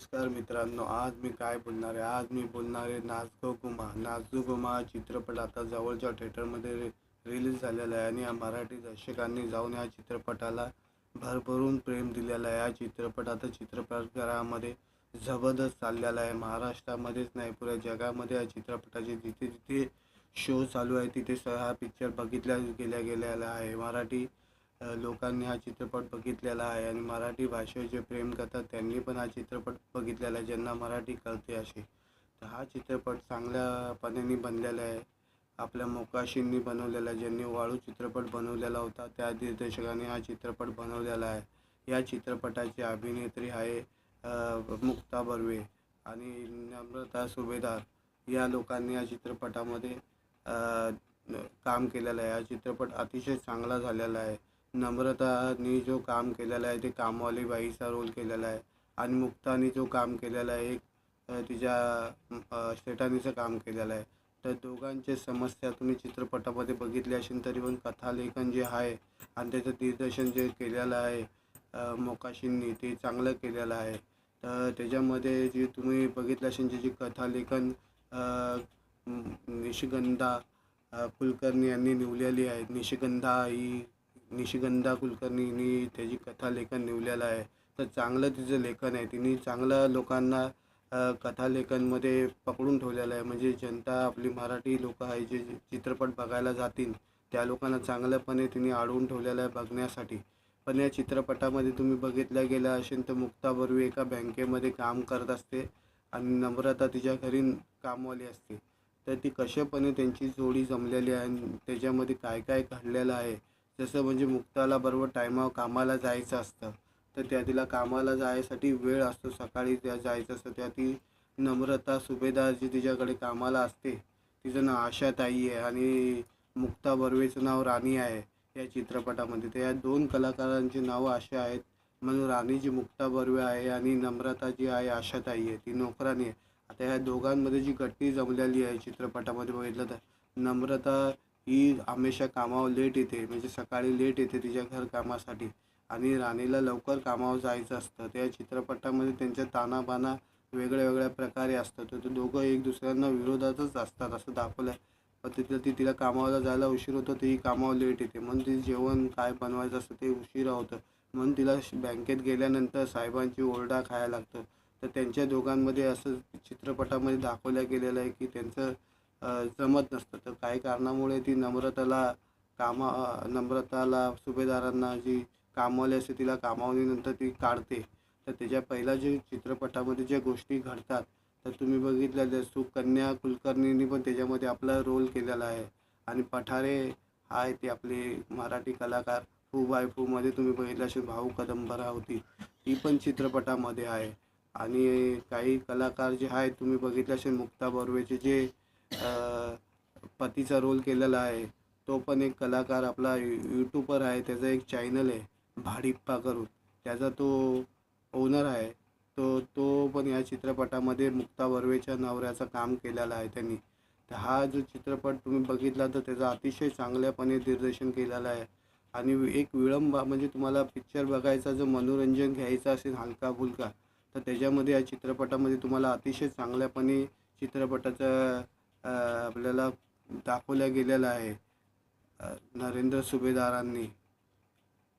नमस्कार मित्रांनो, आज मी काय बोलणार आहे? आज मी बोलणार आहे नाच गो घुमा. नाच गो घुमा चित्रपट आता जवळच्या थिएटरमध्ये रिलीज झालेला आहे आणि या मराठी दर्शकांनी जाऊन या चित्रपटाला भरभरून प्रेम दिलेलं आहे. हा चित्रपट आता चित्रपटगृहामध्ये जबरदस्त चाललेला आहे. महाराष्ट्रामध्येच नाही, पुऱ्या जगामध्ये या चित्रपटाचे जिथे जिथे शो चालू आहे तिथे हा पिक्चर बघितल्या गेलेला आहे. मराठी लोकांनी हा चित्रपट बघितलेला आहे आणि मराठी भाषेवर जे प्रेम करतात त्यांनी पण हा चित्रपट बघितलेला आहे, ज्यांना मराठी कळते असे. तर हा चित्रपट चांगल्या पद्धतीने बनलेला आहे. आपल्या मोकाशींनी बनवलेला आहे. ज्यांनी वाळू चित्रपट बनवलेला होता त्या दिग्दर्शकाने हा चित्रपट बनवलेला आहे. या चित्रपटाची अभिनेत्री आहे मुक्ता बर्वे आणि नम्रता सुभेदार. या लोकांनी या चित्रपटामध्ये काम केलेलं आहे. हा चित्रपट अतिशय चांगला झालेला आहे. नम्रतानी जो काम केलेला आहे ते कामवाली बाईचा रोल केलेला आहे आणि मुक्तानी जो काम केलेला आहे एक तिच्या शेटानीचं काम केलेलं आहे. तर दोघांचे समस्या तुम्ही चित्रपटामध्ये बघितली असेल तरी पण कथालेखन जे आहे आणि त्याचं दिग्दर्शन जे केलेलं आहे मोकाशींनी ते चांगलं केलेलं आहे. तर त्याच्यामध्ये जे तुम्ही बघितलं असेल ज्याची कथालेखन निशिगंधा कुलकर्णी यांनी निवडलेली आहे. निशिगंधा कुलकर्णींनी त्याची कथालेखन लिहिलेलं आहे. तर चांगलं तिचं लेखन आहे. तिने चांगलं लोकांना कथालेखनमध्ये पकडून ठेवलेलं आहे. म्हणजे जनता आपली मराठी लोकं आहे जे चित्रपट बघायला जातील त्या लोकांना चांगल्यापणे तिने अडवून ठेवलेलं आहे बघण्यासाठी. पण या चित्रपटामध्ये तुम्ही बघितलं गेलं असेल तर मुक्ता बर्वे एका बँकेमध्ये काम करत असते आणि नम्रता तिच्या घरी कामवाली असते. तर ती कशापणे त्यांची जोडी जमलेली आहे आणि त्याच्यामध्ये काय काय घडलेलं आहे. जसं म्हणजे मुक्ताला बरोबर टायमावर कामाला जायचं असतं, तर त्या तिला कामाला जायसाठी वेळ असतो. सकाळी त्या जायचं असतं, त्या ती नम्रता सुभेदार जी तिच्याकडे कामाला असते तिचं नाव आशाताई आहे आणि मुक्ता बर्वेचं नाव राणी आहे या चित्रपटामध्ये. तर या दोन कलाकारांची नावं अशी आहेत. म्हणून राणी जी मुक्ता बर्वे आहे आणि नम्रता जी आहे आशाताई आहे ती नोकरानी आहे. आता ह्या दोघांमध्ये जी गट्टी जमलेली आहे चित्रपटामध्ये बघितलं तर नम्रता ही हमेशा कामावर लेट येते, म्हणजे सकाळी लेट येते तिच्या घरकामासाठी आणि राणीला लवकर कामावर जायचं असतं. त्या चित्रपटामध्ये त्यांच्या तानाबाना वेगळ्या वेगळ्या प्रकारे असतात. तर ते दोघं एक दुसऱ्यांना विरोधातच असतात असं दाखवलं आहे. पण तिथं तिला कामाला जायला उशीर होतो, ती कामावर लेट येते म्हणून ती जेवण काय बनवायचं असतं ते उशिरा होतं. म्हणून तिला बँकेत गेल्यानंतर साहेबांची ओरडा खायला लागतं. तर त्यांच्या दोघांमध्ये असं चित्रपटामध्ये दाखवलं गेलेलं आहे की त्यांचं जमत नसतं. तर काही कारणामुळे ती नम्रताला सुभेदारांना जी कामवाली असते तिला कामावलीनंतर ती काढते. तर त्याच्या पहिल्या जे चित्रपटामध्ये ज्या गोष्टी घडतात तर तुम्ही बघितलं सुकन्या कुलकर्णींनी पण त्याच्यामध्ये आपला रोल केलेला आहे आणि पठारे आहे ते आपले मराठी कलाकार फू बाय फूमध्ये तुम्ही बघितलं असेल भाऊ कदंबरा होती ती पण चित्रपटामध्ये आहे. आणि काही कलाकार जे आहेत तुम्ही बघितलं असेल मुक्ता बर्वेचे जे पतीचा रोल केलेला आहे तो पण एक कलाकार आपला यूट्यूबर आहे. त्याचा एक चॅनल आहे भाडिप्पा करून, त्याचा तो ओनर आहे. तो पण या चित्रपटामध्ये मुक्ता बर्वेच्या नवऱ्याचं काम केलेलं आहे त्यांनी. तर हा जो चित्रपट तुम्ही बघितला तर त्याचं अतिशय चांगल्यापणे दिग्दर्शन केलेलं आहे आणि एक विळंब म्हणजे तुम्हाला पिक्चर बघायचा जर मनोरंजन घ्यायचं असेल हलका फुलका तर त्याच्यामध्ये या चित्रपटामध्ये तुम्हाला अतिशय चांगल्यापणे चित्रपटाचं आपल्याला दाखवल्या गेलेलं आहे नरेंद्र सुभेदारांनी.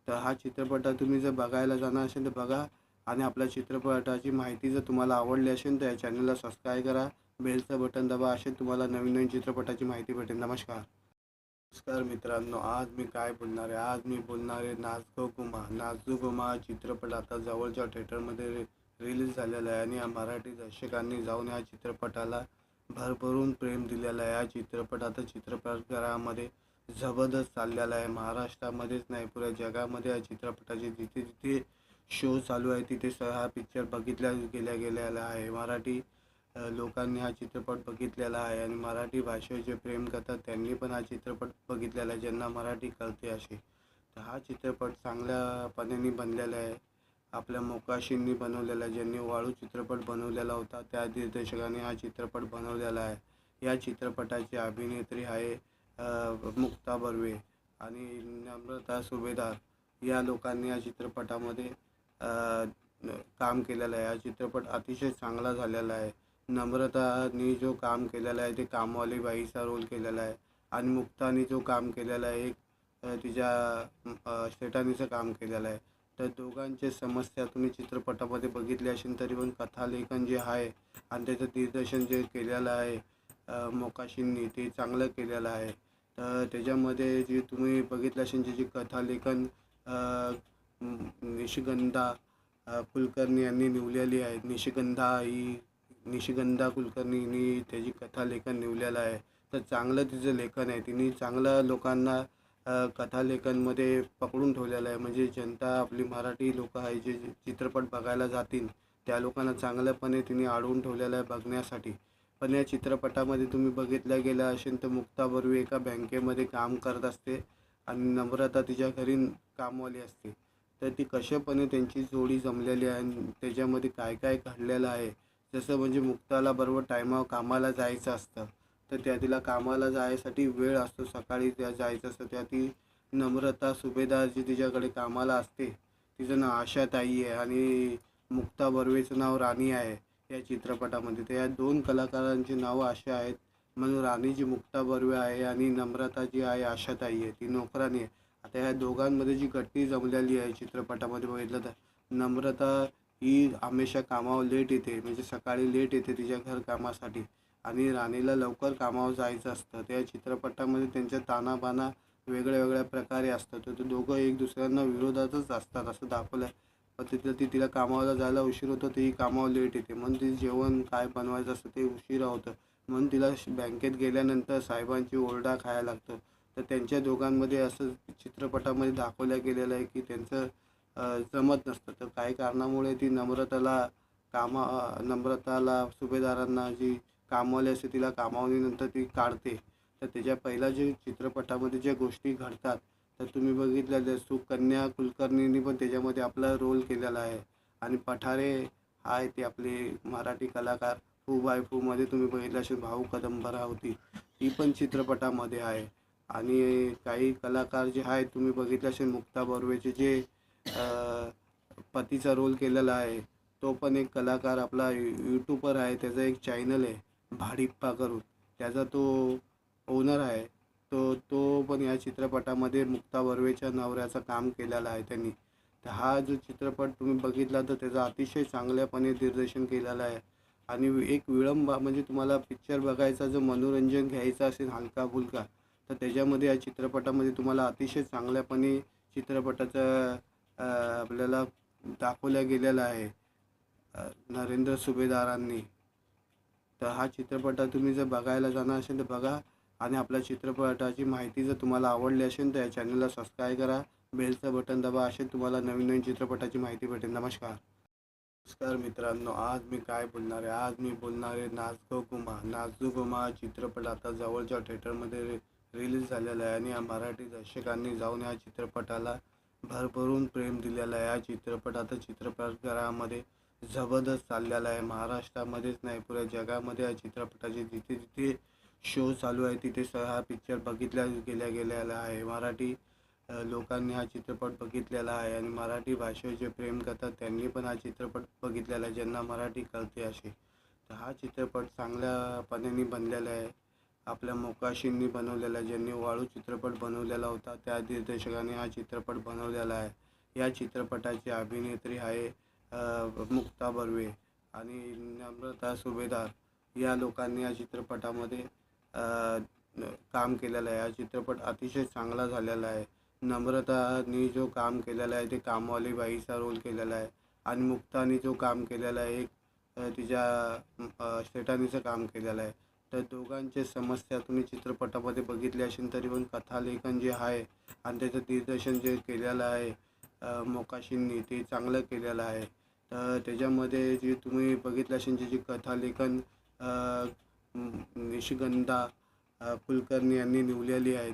तर हा चित्रपट तुम्ही जर बघायला जाणार असेल तर बघा आणि आपल्या चित्रपटाची माहिती जर तुम्हाला आवडली असेल तर या चॅनलला सबस्क्राईब करा, बेलचं बटन दाबा, असे तुम्हाला नवीन नवीन चित्रपटाची माहिती भेटेल. नमस्कार. नमस्कार मित्रांनो, आज मी काय बोलणार आहे? आज मी बोलणार आहे नाच गो घुमा. नाच गो घुमा हा चित्रपट आता जवळच्या थिएटरमध्ये रिलीज झालेला आहे आणि या मराठी दर्शकांनी जाऊन या चित्रपटाला भरभरून प्रेम दिलेलं आहे. हा चित्रपट आता चित्रपटगृहामध्ये जबरदस्त चाललेला आहे. महाराष्ट्रामध्येच नाही, पुऱ्या जगामध्ये या चित्रपटाचे जिथे जिथे शो चालू आहे तिथे हा पिक्चर बघितल्या गेलेला आहे. मराठी लोकांनी हा चित्रपट बघितलेला आहे आणि मराठी भाषेवर जे प्रेम करतात त्यांनी पण हा चित्रपट बघितलेला आहे, ज्यांना मराठी कळते असे. तर हा चित्रपट चांगल्या पद्धतीने बनलेला आहे. आपल्या मोकाशींनी बनवलेला आहे. ज्यांनी वाळू चित्रपट बनवलेला होता त्या दिग्दर्शकाने हा चित्रपट बनवलेला आहे. या चित्रपटाची अभिनेत्री आहे मुक्ता बर्वे आणि नम्रता सुभेदार. या लोकांनी या चित्रपटामध्ये काम केलेलं आहे. हा चित्रपट अतिशय चांगला झालेला आहे. नम्रतानी जो काम केलेला आहे ते कामवाली बाईचा रोल केलेला आहे आणि मुक्तानी जो काम केलेला आहे तिच्या शेटानीचं काम केलेलं आहे. तर दोघांचे समस्या तुम्ही चित्रपटामध्ये बघितली असेल तरी पण कथालेखन जे आहे आणि त्याचं दिग्दर्शन जे केलेलं आहे मोकाशींनी ते चांगलं केलेलं आहे. तर त्याच्यामध्ये जे तुम्ही बघितलं असेल जे कथालेखन निशिगंधा कुलकर्णी यांनी निवडलेली आहे. निशिगंधा कुलकर्णींनी त्याची कथालेखन निवडलेलं आहे. तर चांगलं तिचं लेखन आहे. तिने चांगलं लोकांना कथालेखनमध्ये पकडून ठेवलेलं आहे. म्हणजे जनता आपली मराठी लोकं आहे जे चित्रपट बघायला जातील त्या लोकांना चांगल्यापणे तिने अडवून ठेवलेलं आहे बघण्यासाठी. पण या चित्रपटामध्ये तुम्ही बघितलं गेलं असेल तर मुक्ता बर्वे एका बँकेमध्ये काम करत असते आणि नम्रता तिच्या घरी कामवाली असते. तर ती कशापणे त्यांची जोडी जमलेली आहे आणि त्याच्यामध्ये काय काय घडलेलं आहे. जसं म्हणजे मुक्ताला बरोबर टायमावर कामाला जायचं असतं तर त्या तिला कामाला जायसाठी वेळ असतो. सकाळी त्या जायचं असतं त्या ती नम्रता सुभेदार जी तिच्याकडे कामाला असते तिचं नाव आशाताई आहे आणि मुक्ता बर्वेचं नाव राणी आहे या चित्रपटामध्ये. तर या दोन कलाकारांची नावं अशी आहेत म्हणून राणी जी मुक्ता बर्वे आहे आणि नम्रता जी आहे आशाताई आहे ती नोकरानी आहे. आता ह्या दोघांमध्ये जी गट्टी जमलेली आहे चित्रपटामध्ये बघितलं तर नम्रता ही हमेशा कामावर लेट येते म्हणजे सकाळी लेट येते तिच्या घर कामासाठी आणि राणीला लवकर कामावर जायचं असतं. त्या चित्रपटामध्ये त्यांच्या ताणाबाणा वेगळ्या वेगळ्या प्रकारे असतात. तर ते दोघं एक दुसऱ्यांना विरोधातच असतात असं दाखवलं आहे. पण तिला कामाला जायला उशीर होतो तेही कामावर लेट येते म्हणून तिचं जेवण काय बनवायचं असतं ते उशिरा होतं म्हणून तिला बँकेत गेल्यानंतर साहेबांची ओरडा खायला लागतो. तर त्यांच्या दोघांमध्ये असं चित्रपटामध्ये दाखवलं गेलेलं आहे की त्यांचं जमत नसतं. तर काही कारणामुळे ती नम्रताला सुभेदारांना जी कामवाली असते तिला कामावरनंतर ती काढते. तर त्याच्या पहिल्या जे चित्रपटामध्ये ज्या गोष्टी घडतात तर तुम्ही बघितलं सुकन्या कुलकर्णींनी पण त्याच्यामध्ये आपला रोल केलेला आहे आणि पठारे आहे ते आपले मराठी कलाकार फू बाय फूमध्ये तुम्ही बघितलं असेल भाऊ कदंबरावती ती पण चित्रपटामध्ये आहे. आणि काही कलाकार जे आहेत तुम्ही बघितलं असेल मुक्ता बर्वेचे जे पतीचा रोल केलेला आहे तो पण एक कलाकार आपला यूट्यूबर आहे. त्याचा एक चॅनल आहे भाडिप्पा करून त्याचा तो ओनर आहे. तो पण या चित्रपटामध्ये मुक्ता बर्वेच्या नवऱ्याचं काम केलेलं आहे त्यांनी. तर हा जो चित्रपट तुम्ही बघितला तर त्याचं अतिशय चांगल्यापणे दिग्दर्शन केलेलं आहे आणि एक विळंब म्हणजे तुम्हाला पिक्चर बघायचा जो मनोरंजन घ्यायचं असेल हलका फुलका तर त्याच्यामध्ये या चित्रपटामध्ये तुम्हाला अतिशय चांगल्यापणे चित्रपटाचं आपल्याला दाखवलं गेलेलं आहे नरेंद्र सुभेदारांनी. तर हा चित्रपट तुम्ही जर बघायला जाणार असेल तर बघा आणि आपल्या चित्रपटाची माहिती जर तुम्हाला आवडली असेल तर या चॅनलला सबस्क्राईब करा. बेलचं बटन दाबा असेल तुम्हाला नवीन नवीन चित्रपटाची माहिती भेटेल. नमस्कार. नमस्कार मित्रांनो, आज मी काय बोलणार आहे. आज मी बोलणार आहे नाच गो घुमा. नाच गो घुमा हा चित्रपट आता जवळच्या थिएटरमध्ये रिलीज झालेला आहे आणि या मराठी दर्शकांनी जाऊन या चित्रपटाला भरभरून प्रेम दिलेलं आहे. हा चित्रपट आता चित्रपटगृहामध्ये जबरदस्त चाललेला आहे. महाराष्ट्रामध्येच नाही पुऱ्या जगामध्ये या चित्रपटाचे जिथे जिथे शो चालू आहे तिथे हा पिक्चर बघितल्या गेलेला आहे. मराठी लोकांनी हा चित्रपट बघितलेला आहे आणि मराठी भाषेवर जे प्रेम करतात त्यांनी पण हा चित्रपट बघितलेला आहे ज्यांना मराठी कळते असे. तर हा चित्रपट चांगल्या पद्धतीने बनलेला आहे. आपल्या मोकाशींनी बनवलेला आहे. ज्यांनी वाळू चित्रपट बनवलेला होता त्या दिग्दर्शकाने हा चित्रपट बनवलेला आहे. या चित्रपटाची अभिनेत्री आहे मुक्ता बर्वे आणि नम्रता सुभेदार या लोकांनी या चित्रपटामध्ये काम केलेलं आहे. हा चित्रपट अतिशय चांगला झालेला आहे. नम्रतानी जो काम केलेलं आहे ते कामवाली बाईचा रोल केलेला आहे आणि मुक्तानी जो काम केलेलं आहे तिच्या शेटानीचं काम केलेलं आहे. तर दोघांचे समस्या तुम्ही चित्रपटामध्ये बघितली असेल तरी पण कथालेखन जे आहे आणि त्याचं दिग्दर्शन जे केलेलं आहे मोकाशींनी ते चांगलं केलेलं आहे. तर त्याच्यामध्ये जे तुम्ही बघितलं असेल जी कथालेखन निशिगंधा कुलकर्णी यांनी निवडलेली आहे.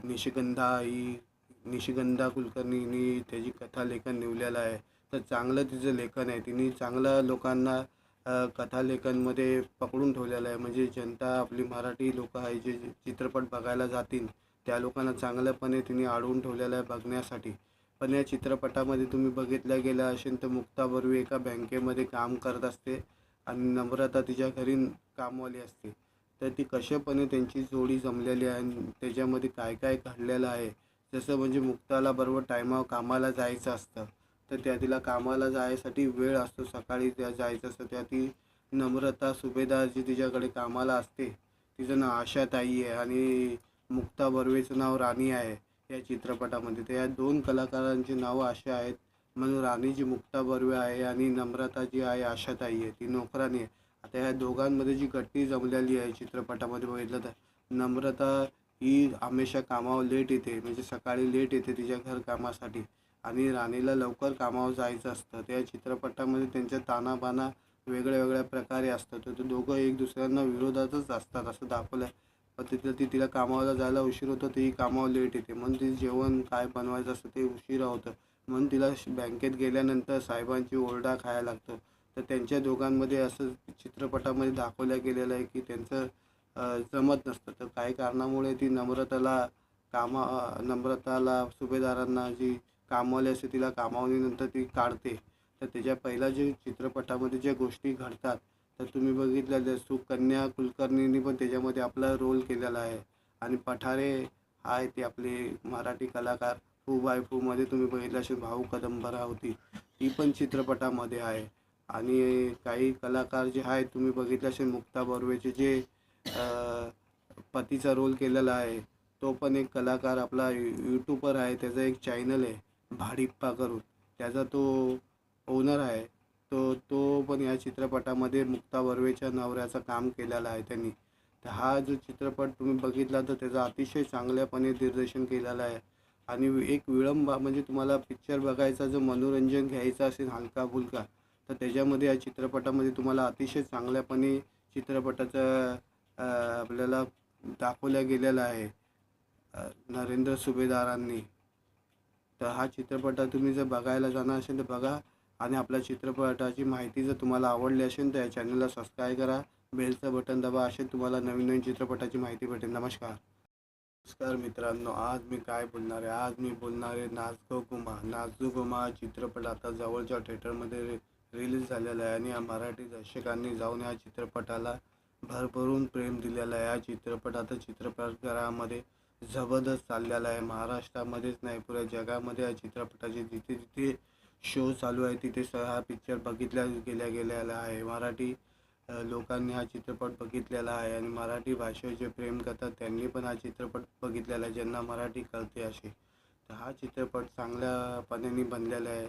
निशिगंधा कुलकर्णींनी त्याची कथालेखन निवडलेलं आहे. तर चांगलं तिचं लेखन आहे. तिने चांगलं लोकांना कथालेखनमध्ये पकडून ठेवलेलं आहे. म्हणजे जनता आपली मराठी लोकं आहे जे चित्रपट बघायला जातील त्या लोकांना चांगल्यापणे तिने अडवून ठेवलेलं आहे बघण्यासाठी. पण या चित्रपटामध्ये तुम्ही बघितल्या गेलं असेल तर मुक्ता बर्वे एका बँकेमध्ये काम करत असते आणि नम्रता तिच्या घरी कामवाली असते. तर ती कशापणे त्यांची जोडी जमलेली आहे आणि त्याच्यामध्ये काय काय घडलेलं आहे. जसं म्हणजे मुक्ताला बरोबर टायमावर कामाला जायचं असतं, तर त्या तिला कामाला जायसाठी वेळ असतो, सकाळी त्या जायचं असतं. त्या ती नम्रता सुभेदार जी तिच्याकडे कामाला असते, तिचं नाव आशाताई आहे आणि मुक्ता बर्वेचं नाव राणी आहे या चित्रपटामध्ये. तर या दोन कलाकारांची नावं अशी आहेत, म्हणून राणी जी मुक्ता बर्वे आहे आणि नम्रता जी आहे आशाताई आहे, ती नोकरानी आहे. आता ह्या दोघांमध्ये जी गट्टी जमलेली आहे चित्रपटामध्ये बघितलं तर, नम्रता ही हमेशा कामावर लेट येते, म्हणजे सकाळी लेट येते तिच्या घरकामासाठी आणि राणीला लवकर कामावर जायचं असतं. त्या चित्रपटामध्ये त्यांच्या तानाबाना वेगळ्या वेगळ्या प्रकारे असतात. तर ते दोघं एक दुसऱ्यांना विरोधातच असतात असं दाखवलं आहे. पण तिथं तिला कामाला जायला उशीर होतो, ती कामावर लेट येते, म्हणून ती जेवण काय बनवायचं असतं ते उशिरा होतं, म्हणून तिला बँकेत गेल्यानंतर साहेबांची ओरडा खायला लागतो. तर त्यांच्या दोघांमध्ये असं चित्रपटामध्ये दाखवलं गेलेलं आहे की त्यांचं जमत नसतं. तर काही कारणामुळे ती नम्रताला सुभेदारांना जी कामवाली असते तिला कामावलीनंतर ती काढते. तर त्याच्या पहिल्या जे चित्रपटामध्ये ज्या गोष्टी घडतात, तर तुम्ही बघितलं सुकन्या कुलकर्णींनी पण त्याच्यामध्ये आपला रोल केलेला आहे आणि पठारे आहे ते आपले मराठी कलाकार. फू बाय फूमध्ये तुम्ही बघितलं असेल भाऊ कदंबरावती, ती पण चित्रपटामध्ये आहे. आणि काही कलाकार जे आहेत तुम्ही बघितलं असेल, मुक्ता बर्वेचे जे पतीचा रोल केलेला आहे, तो पण एक कलाकार आपला यूट्यूबर आहे. त्याचं एक चॅनल आहे भाडिप्पा करून, त्याचा तो ओनर आहे. तो पण या चित्रपटामध्ये मुक्ता बर्वेच्या नवऱ्याचं काम केलेलं आहे त्यांनी. तर हा जो चित्रपट तुम्ही बघितला तर त्याचं अतिशय चांगल्यापणे दिग्दर्शन केलेलं आहे. आणि एक म्हणजे तुम्हाला पिक्चर बघायचा जो मनोरंजन घ्यायचं असेल हलका फुलका, तर त्याच्यामध्ये या चित्रपटामध्ये तुम्हाला अतिशय चांगल्यापणे चित्रपटाचं आपल्याला दाखवल्या गेलेलं आहे नरेंद्र सुभेदारांनी. तर हा चित्रपट तुम्ही जर बघायला जाणार असेल तर बघा. आणि आपल्या चित्रपटाची माहिती जर तुम्हाला आवडली असेल तर या चॅनलला सबस्क्राईब करा, बेलचं बटन दाबा, असे तुम्हाला नवीन नवीन चित्रपटाची माहिती भेटेल. नमस्कार. नमस्कार मित्रांनो, आज मी काय बोलणार आहे, आज मी बोलणार आहे नाच गो घुमा. नाच गो घुमा चित्रपट आता जवळच्या थिएटरमध्ये रिलीज झालेला आहे आणि या मराठी दर्शकांनी जाऊन या चित्रपटाला भरभरून प्रेम दिलेलं आहे. हा चित्रपट आता चित्रपटगृहामध्ये जबरदस्त चाललेला आहे. महाराष्ट्रामध्येच नाही, पुऱ्या जगामध्ये या चित्रपटाचे जिथे जिथे शो चालू आहे तिथे हा पिक्चर बघितल्या गेलेला आहे. मराठी लोकांनी हा चित्रपट बघितलेला आहे आणि मराठी भाषेवर जे प्रेम करतात त्यांनी पण हा चित्रपट बघितलेला आहे, ज्यांना मराठी कळते असे. तर हा चित्रपट चांगल्या पद्धतीने बनलेला आहे.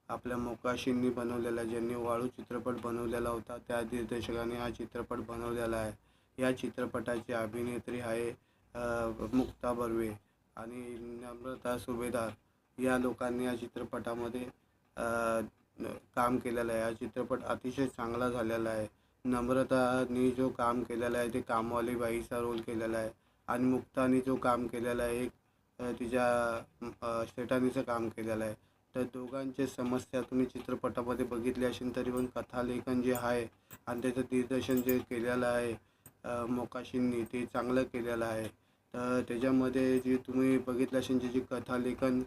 आपल्या मोकाशींनी बनवलेला आहे, ज्यांनी वाळू चित्रपट बनवलेला होता त्या दिग्दर्शकाने हा चित्रपट बनवलेला आहे. या चित्रपटाची अभिनेत्री आहे मुक्ता बर्वे आणि नम्रता सुभेदार. या लोकांनी या चित्रपटामध्ये काम केलेलं आहे. हा चित्रपट अतिशय चांगला झालेला आहे. नम्रतानी जो काम केलेला आहे ते कामवाली बाईचा रोल केलेला आहे आणि मुक्तानी जो काम केलेला आहे एक तिच्या शेटानीचं काम केलेलं आहे. तर दोघांचे समस्या तुम्ही चित्रपटामध्ये बघितली असेल तरी पण कथालेखन जे आहे आणि त्याचं दिग्दर्शन जे केलेलं आहे मोकाशींनी, ते चांगलं केलेलं आहे. तर त्याच्यामध्ये जे तुम्ही बघितलं असेल जे कथालेखन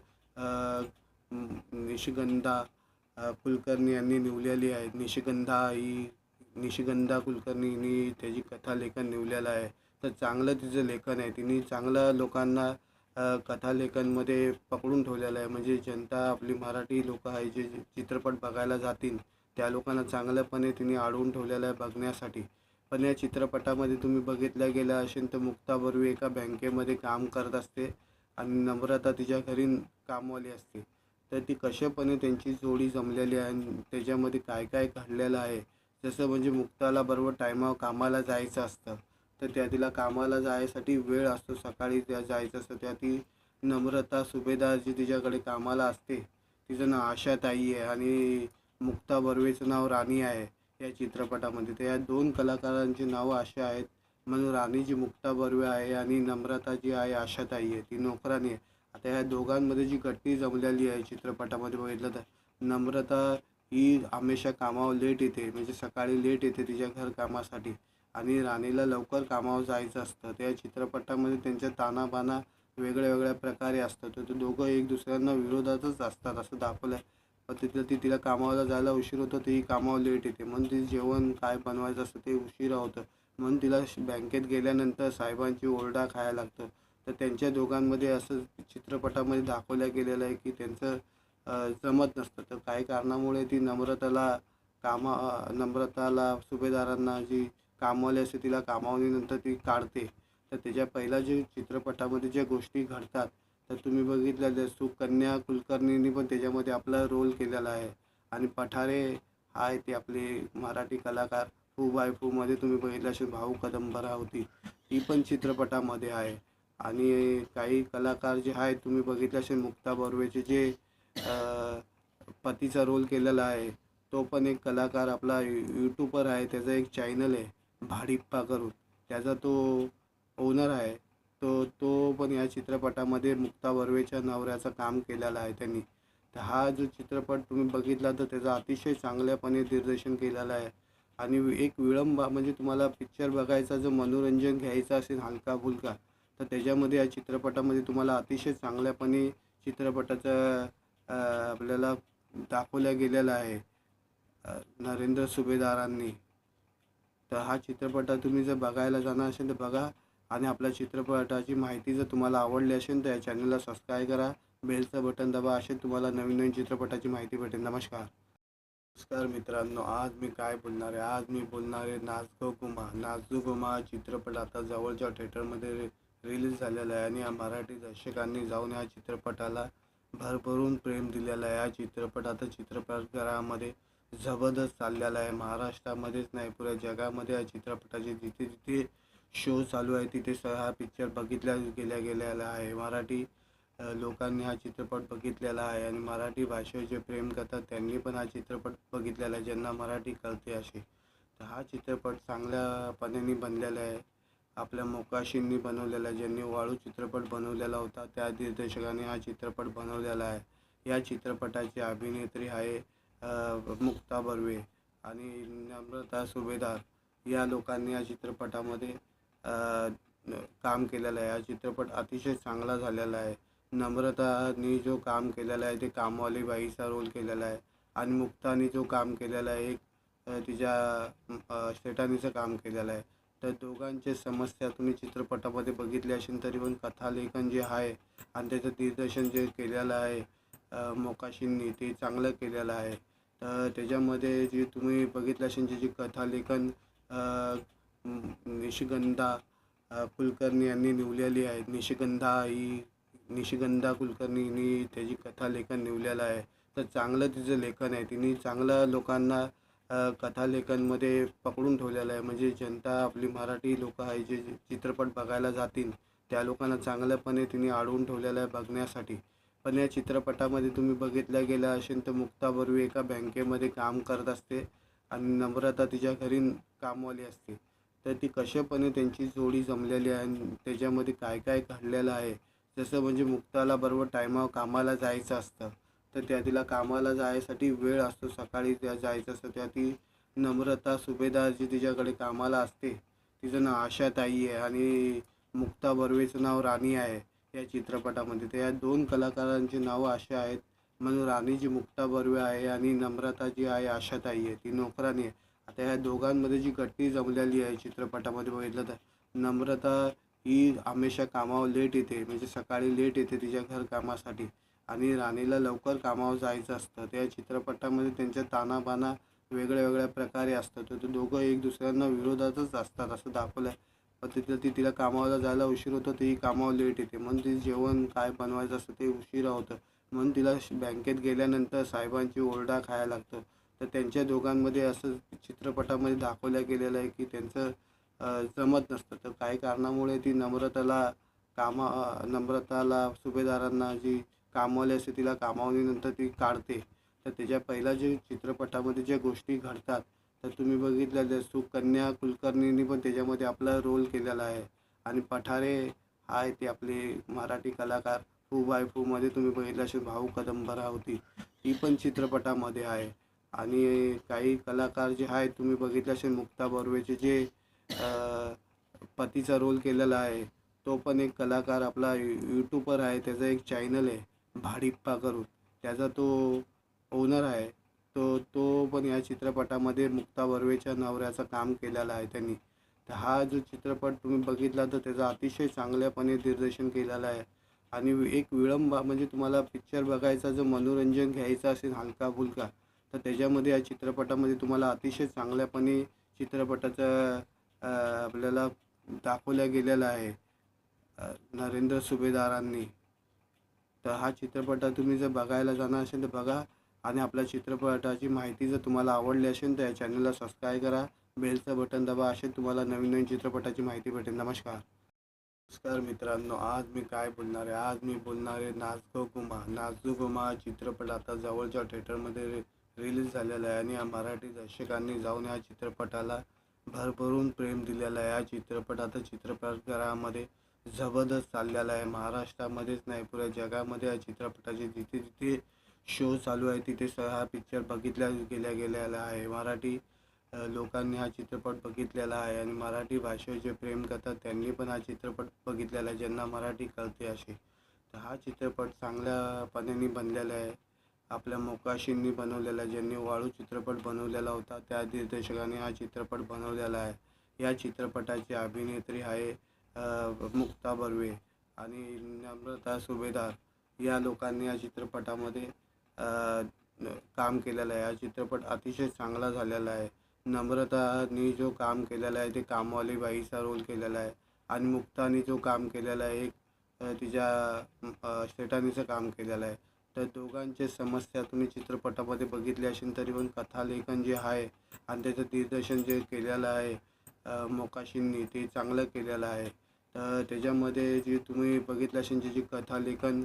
निशिगंधा कुलकर्णी यांनी निवडलेली आहे. निशिगंधा कुलकर्णींनी त्याची कथालेखन निवडलेलं आहे. तर चांगलं तिचं लेखन आहे. तिने चांगलं लोकांना कथालेखनमध्ये पकडून ठेवलेलं आहे. म्हणजे जनता आपली मराठी लोकं आहे जे चित्रपट बघायला जातील त्या लोकांना चांगल्यापणे तिने अडवून ठेवलेलं आहे बघण्यासाठी. पण या चित्रपटामध्ये तुम्ही बघितलं गेलं असेल तर मुक्ता बर्वे एका बँकेमध्ये काम करत असते आणि नम्रता तिच्या घरी कामवाली असते. तर ती कशापणे त्यांची जोडी जमलेली आहे आणि त्याच्यामध्ये काय काय घडलेलं आहे. जसं म्हणजे मुक्ताला बरोबर टायमावर कामाला जायचं असतं, तर त्या तिला कामाला जायसाठी वेळ असतो, सकाळी त्या जायचं असतं. त्या ती नम्रता सुभेदार जी तिच्याकडे कामाला असते, तिचं नाव आशाताई आहे आणि मुक्ता बर्वेचं नाव राणी आहे या चित्रपटामध्ये. तर या दोन कलाकारांची नावं अशी आहेत, म्हणून राणी जी मुक्ता बर्वे आहे आणि नम्रता जी आहे आशाताई आहे, ती नोकरानी आहे. आता ह्या दोघांमध्ये जी गट्टी जमलेली आहे चित्रपटामध्ये बघितलं तर, नम्रता ही हमेशा कामावर लेट येते, म्हणजे सकाळी लेट येते तिच्या घरकामासाठी आणि राणीला लवकर कामावर जायचं असतं. त्या चित्रपटामध्ये त्यांच्या तानाबाना वेगळ्या वेगळ्या प्रकारे असतात. तर ते दोघं एक दुसऱ्यांना विरोधातच असतात असं दाखवलं आहे. पण तिला कामाला जायला उशीर होतो, ती कामावर लेट येते. म्हणून तिचं जेवण काय बनवायचं असतं ते उशिरा होतं. म्हणून तिला बँकेत गेल्यानंतर साहेबांची ओरडा खायला लागतं. तर त्यांच्या दोघांमध्ये असं चित्रपटामध्ये दाखवलं गेलेलं आहे की त्यांचं जमत नसतं. तर काही कारणामुळे ती नम्रताला सुभेदारांना जी कामवाली असते तिला कामावरनंतर ती काढते. तर त्याच्या पहिल्या जे चित्रपटामध्ये ज्या गोष्टी घडतात तर तुम्ही बघितलं सुकन्या कुलकर्णींनी पण त्याच्यामध्ये आपला रोल केलेला आहे. आणि पठारे आहे ते आपले मराठी कलाकार फू बाय फूमध्ये तुम्ही बघितलं असेल भाऊ कदंबरावती ती पण चित्रपटामध्ये आहे. आणि काही कलाकार जे आहेत तुम्ही बघितलं असेल मुक्ता बर्वेचे जे पतीचा रोल केलेला आहे तो पण एक कलाकार आपला यूट्यूबर आहे. त्याचा एक चॅनल आहे भाडिप्पा करून, त्याचा तो ओनर आहे. तो पण या चित्रपटामध्ये मुक्ता बर्वेच्या नवऱ्याचं काम केलेलं आहे त्यांनी. तर हा जो चित्रपट तुम्ही बघितला तर त्याचं अतिशय चांगल्यापणे दिग्दर्शन केलेलं आहे. आणि एक विळंब म्हणजे तुम्हाला पिक्चर बघायचा जर मनोरंजन घ्यायचं असेल हलका फुलका तर त्याच्यामध्ये या चित्रपटामध्ये तुम्हाला अतिशय चांगल्यापणे चित्रपटाचं आपल्याला दाखवल्या गेलेलं आहे नरेंद्र सुभेदारांनी. तर हा चित्रपट तुम्ही जर बघायला जाणार असेल तर बघा. आणि आपल्या चित्रपटाची माहिती जर तुम्हाला आवडली असेल तर या चॅनलला सबस्क्राईब करा, बेलचं बटन दाबा, असे तुम्हाला नवीन नवीन चित्रपटाची माहिती भेटेल. नमस्कार. नमस्कार मित्रांनो, आज मी काय बोलणार आहे, आज मी बोलणार आहे नाच गो घुमा. नाच गो घुमा हा चित्रपट आता जवळच्या थिएटरमध्ये रिलीज झालेला आहे. आणि या मराठी दर्शकांनी जाऊन या चित्रपटाला भरभरून प्रेम दिलेलं आहे. हा चित्रपट आता चित्रपटगृहामध्ये जबरदस्त चाललेला आहे. महाराष्ट्रामध्येच नाही पुऱ्या जगामध्ये या चित्रपटाचे जिथे जिथे शो चालू आहे तिथे हा पिक्चर बघितल्या गेलेला आहे. मराठी लोकांनी हा चित्रपट बघितलेला आहे. आणि मराठी भाषेवर जे प्रेम करतात त्यांनी पण हा चित्रपट बघितलेला आहे, ज्यांना मराठी कळते असे. तर हा चित्रपट चांगल्यापणाने बनलेला आहे. आपल्या मोकाशींनी बनवलेला आहे, ज्यांनी वाळू चित्रपट बनवलेला होता त्या दिग्दर्शकाने हा चित्रपट बनवलेला आहे. या चित्रपटाची अभिनेत्री आहे मुक्ता बर्वे आणि नम्रता सुभेदार. या लोकांनी या चित्रपटामध्ये काम केलेलं आहे. हा चित्रपट अतिशय चांगला झालेला आहे. नम्रतानी जो काम केलेला आहे ते कामवाली बाईचा रोल केलेला आहे. आणि मुक्तानी जो काम केलेला आहे एक तिच्या शेटानीचं काम केलेलं आहे. तर दोघांचे समस्या तुम्ही चित्रपटामध्ये बघितली असेल तरी पण कथालेखन जे आहे आणि त्याचं दिग्दर्शन जे केलेलं आहे मोकाशींनी ते चांगलं केलेलं आहे. तर त्याच्यामध्ये जे तुम्ही बघितलं असेल जी कथालेखन निशिगंधा कुलकर्णी यांनी निवडलेली आहे. निशिगंधा कुलकर्णींनी त्याची कथालेखन निवडलेलं आहे. तर चांगलं तिचं लेखन आहे. तिने चांगलं लोकांना कथालेखनमध्ये पकडून ठेवलेलं आहे. म्हणजे जनता आपली मराठी लोकं आहे जे चित्रपट बघायला जातील त्या लोकांना चांगल्यापणे तिने अडवून ठेवलेलं आहे बघण्यासाठी. पण या चित्रपटामध्ये तुम्ही बघितलं गेलं असेल तर मुक्ता बर्वे एका बँकेमध्ये काम करत असते आणि नम्रता तिच्या घरी कामवाली असते. तर ती कशापणे त्यांची जोडी जमलेली आहे आणि त्याच्यामध्ये काय काय घडलेलं आहे. जसं म्हणजे मुक्ताला बरोबर टायमावर कामाला जायचं असतं तर तिला कामाला जायसाठी वेळ असतो, सकाळी त्या जायचं असतं. ती नम्रता सुभेदार जी तिच्याकडे कामाला असते तिचं नाव आशाताई आहे आणि मुक्ता बर्वेचं नाव राणी आहे या चित्रपटामध्ये. तर या दोन कलाकारांची नावं अशी आहेत. म्हणून राणी जी मुक्ता बर्वे आहे आणि नम्रता जी आहे आशाताई आहे ती नोकरानी आहे. आता या दोघांमध्ये जी गट्टी जमलेली आहे चित्रपटामध्ये बघितलं तर नम्रता ही हमेशा कामावर लेट येते, म्हणजे सकाळी लेट येते तिच्या घरकामासाठी. आणि राणीला लवकर कामावर जायचं असतं. त्या चित्रपटामध्ये त्यांच्या तानाबाना वेगळ्या वेगळ्या प्रकारे असतात. तर ते दोघं एक दुसऱ्यांना विरोधातच असतात असं दाखवलं आहे. पण तिला कामाला जायला उशीर होतो, ती कामावर लेट येते. म्हणून तिचं जेवण काय बनवायचं असतं ते उशिरा होतं. म्हणून तिला बँकेत गेल्यानंतर साहेबांची ओरडा खायला लागतं. तर त्यांच्या दोघांमध्ये असं चित्रपटामध्ये दाखवलं गेलेलं आहे की त्यांचं जमत नसतं. तर काही कारणामुळे ती नम्रताला सुभेदारांना जी कामवाली असते तिला कामावरनंतर ती काढते. तर त्याच्या पहिल्या जे चित्रपटामध्ये ज्या गोष्टी घडतात तर तुम्ही बघितलं सुकन्या कुलकर्णींनी पण त्याच्यामध्ये आपला रोल केलेला आहे. आणि पठारे आहे ते आपले मराठी कलाकार फू बाय फूमध्ये तुम्ही बघितलं असेल भाऊ कदंबरावती ती पण चित्रपटामध्ये आहे. आणि काही कलाकार जे आहेत तुम्ही बघितलं असेल मुक्ता बर्वेचे जे पतीचा रोल केलेला आहे तो पण एक कलाकार आपला यूट्यूबर आहे. त्याचा एक चॅनल आहे भाडिप्पा करून. त्याचा तो ओनर आहे. तो पण या चित्रपटामध्ये मुक्ता बर्वेच्या नवऱ्याचं काम केलेलं आहे त्यांनी. तर हा जो चित्रपट तुम्ही बघितला तर त्याचं अतिशय चांगल्यापणे दिग्दर्शन केलेलं आहे. आणि एक विळंब म्हणजे तुम्हाला पिक्चर बघायचा जो मनोरंजन घ्यायचं असेल हलका-फुलका, तर त्याच्यामध्ये या चित्रपटामध्ये तुम्हाला अतिशय चांगल्यापणे चित्रपटाचं आपल्याला दाखवलं गेलेलं आहे नरेंद्र सुभेदारांनी. तर हा चित्रपट तुम्ही जर बघायला जाणार असेल तर बघा. आणि आपल्या चित्रपटाची माहिती जर तुम्हाला आवडली असेल तर या चॅनलला सबस्क्राईब करा, बेलचं बटन दाबा. असे तुम्हाला नवीन नवीन चित्रपटाची माहिती भेटेल. नमस्कार. नमस्कार मित्रांनो, आज मी काय बोलणार आहे, आज मी बोलणार आहे नाच गो घुमा. नाच गो घुमा हा चित्रपट आता जवळच्या थिएटरमध्ये रिलीज झालेला आहे आणि या मराठी दर्शकांनी जाऊन या चित्रपटाला भरभरून प्रेम दिलेलं आहे. हा चित्रपट आता चित्रपटगृहामध्ये जबरदस्त चाललेला आहे. महाराष्ट्रामध्येच नाही, पुऱ्या जगामध्ये या चित्रपटाचे जिथे जिथे शो चालू आहे तिथे हा पिक्चर बघितल्या गेलेला आहे. मराठी लोकांनी हा चित्रपट बघितलेला आहे आणि मराठी भाषेवर जे प्रेम करतात त्यांनी पण हा चित्रपट बघितलेला आहे, ज्यांना मराठी कळते असे. तर हा चित्रपट चांगल्या पद्धतीने बनलेला आहे. आपल्या मोकाशींनी बनवलेला आहे. ज्यांनी वाळू चित्रपट बनवलेला होता त्या दिग्दर्शकाने हा चित्रपट बनवलेला आहे. या चित्रपटाची अभिनेत्री आहे मुक्ता बर्वे आणि नम्रता सुभेदार. या लोकांनी या चित्रपटामध्ये काम केलेलं आहे. हा चित्रपट अतिशय चांगला झालेला आहे. नम्रतानी जो काम केलेला आहे ते कामवाली बाईचा रोल केलेला आहे आणि मुक्तानी जो काम केलेला आहे एक तिच्या शेटानीचं काम केलेलं आहे. तर दोघांचे समस्या तुम्ही चित्रपटामध्ये बघितली असेल तरी पण कथालेखन जे आहे आणि त्याचं दिग्दर्शन जे केलेलं आहे मोकाशींनी ते चांगलं केलेलं आहे. तर त्याच्यामध्ये जे तुम्ही बघितलं असेल जी कथालेखन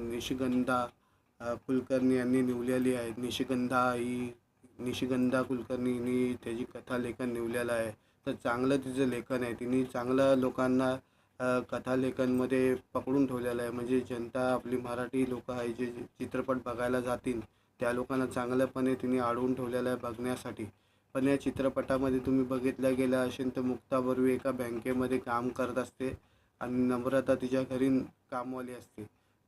निशिगंधा कुलकर्णी यांनी निवडलेली आहे. निशिगंधा कुलकर्णींनी त्याची कथालेखन निवडलेलं आहे. तर चांगलं तिचं लेखन आहे. तिने चांगलं लोकांना कथालेखनमध्ये पकडून ठेवलेलं आहे. म्हणजे जनता आपली मराठी लोकं आहे जे चित्रपट बघायला जातील त्या लोकांना चांगल्यापणे तिने अडवून ठेवलेलं आहे बघण्यासाठी. पण या चित्रपटामध्ये तुम्ही बघितलं गेलं असेल तर मुक्ता बर्वे एका बँकेमध्ये काम करत असते आणि नम्रता तिच्या घरी कामवाली असते.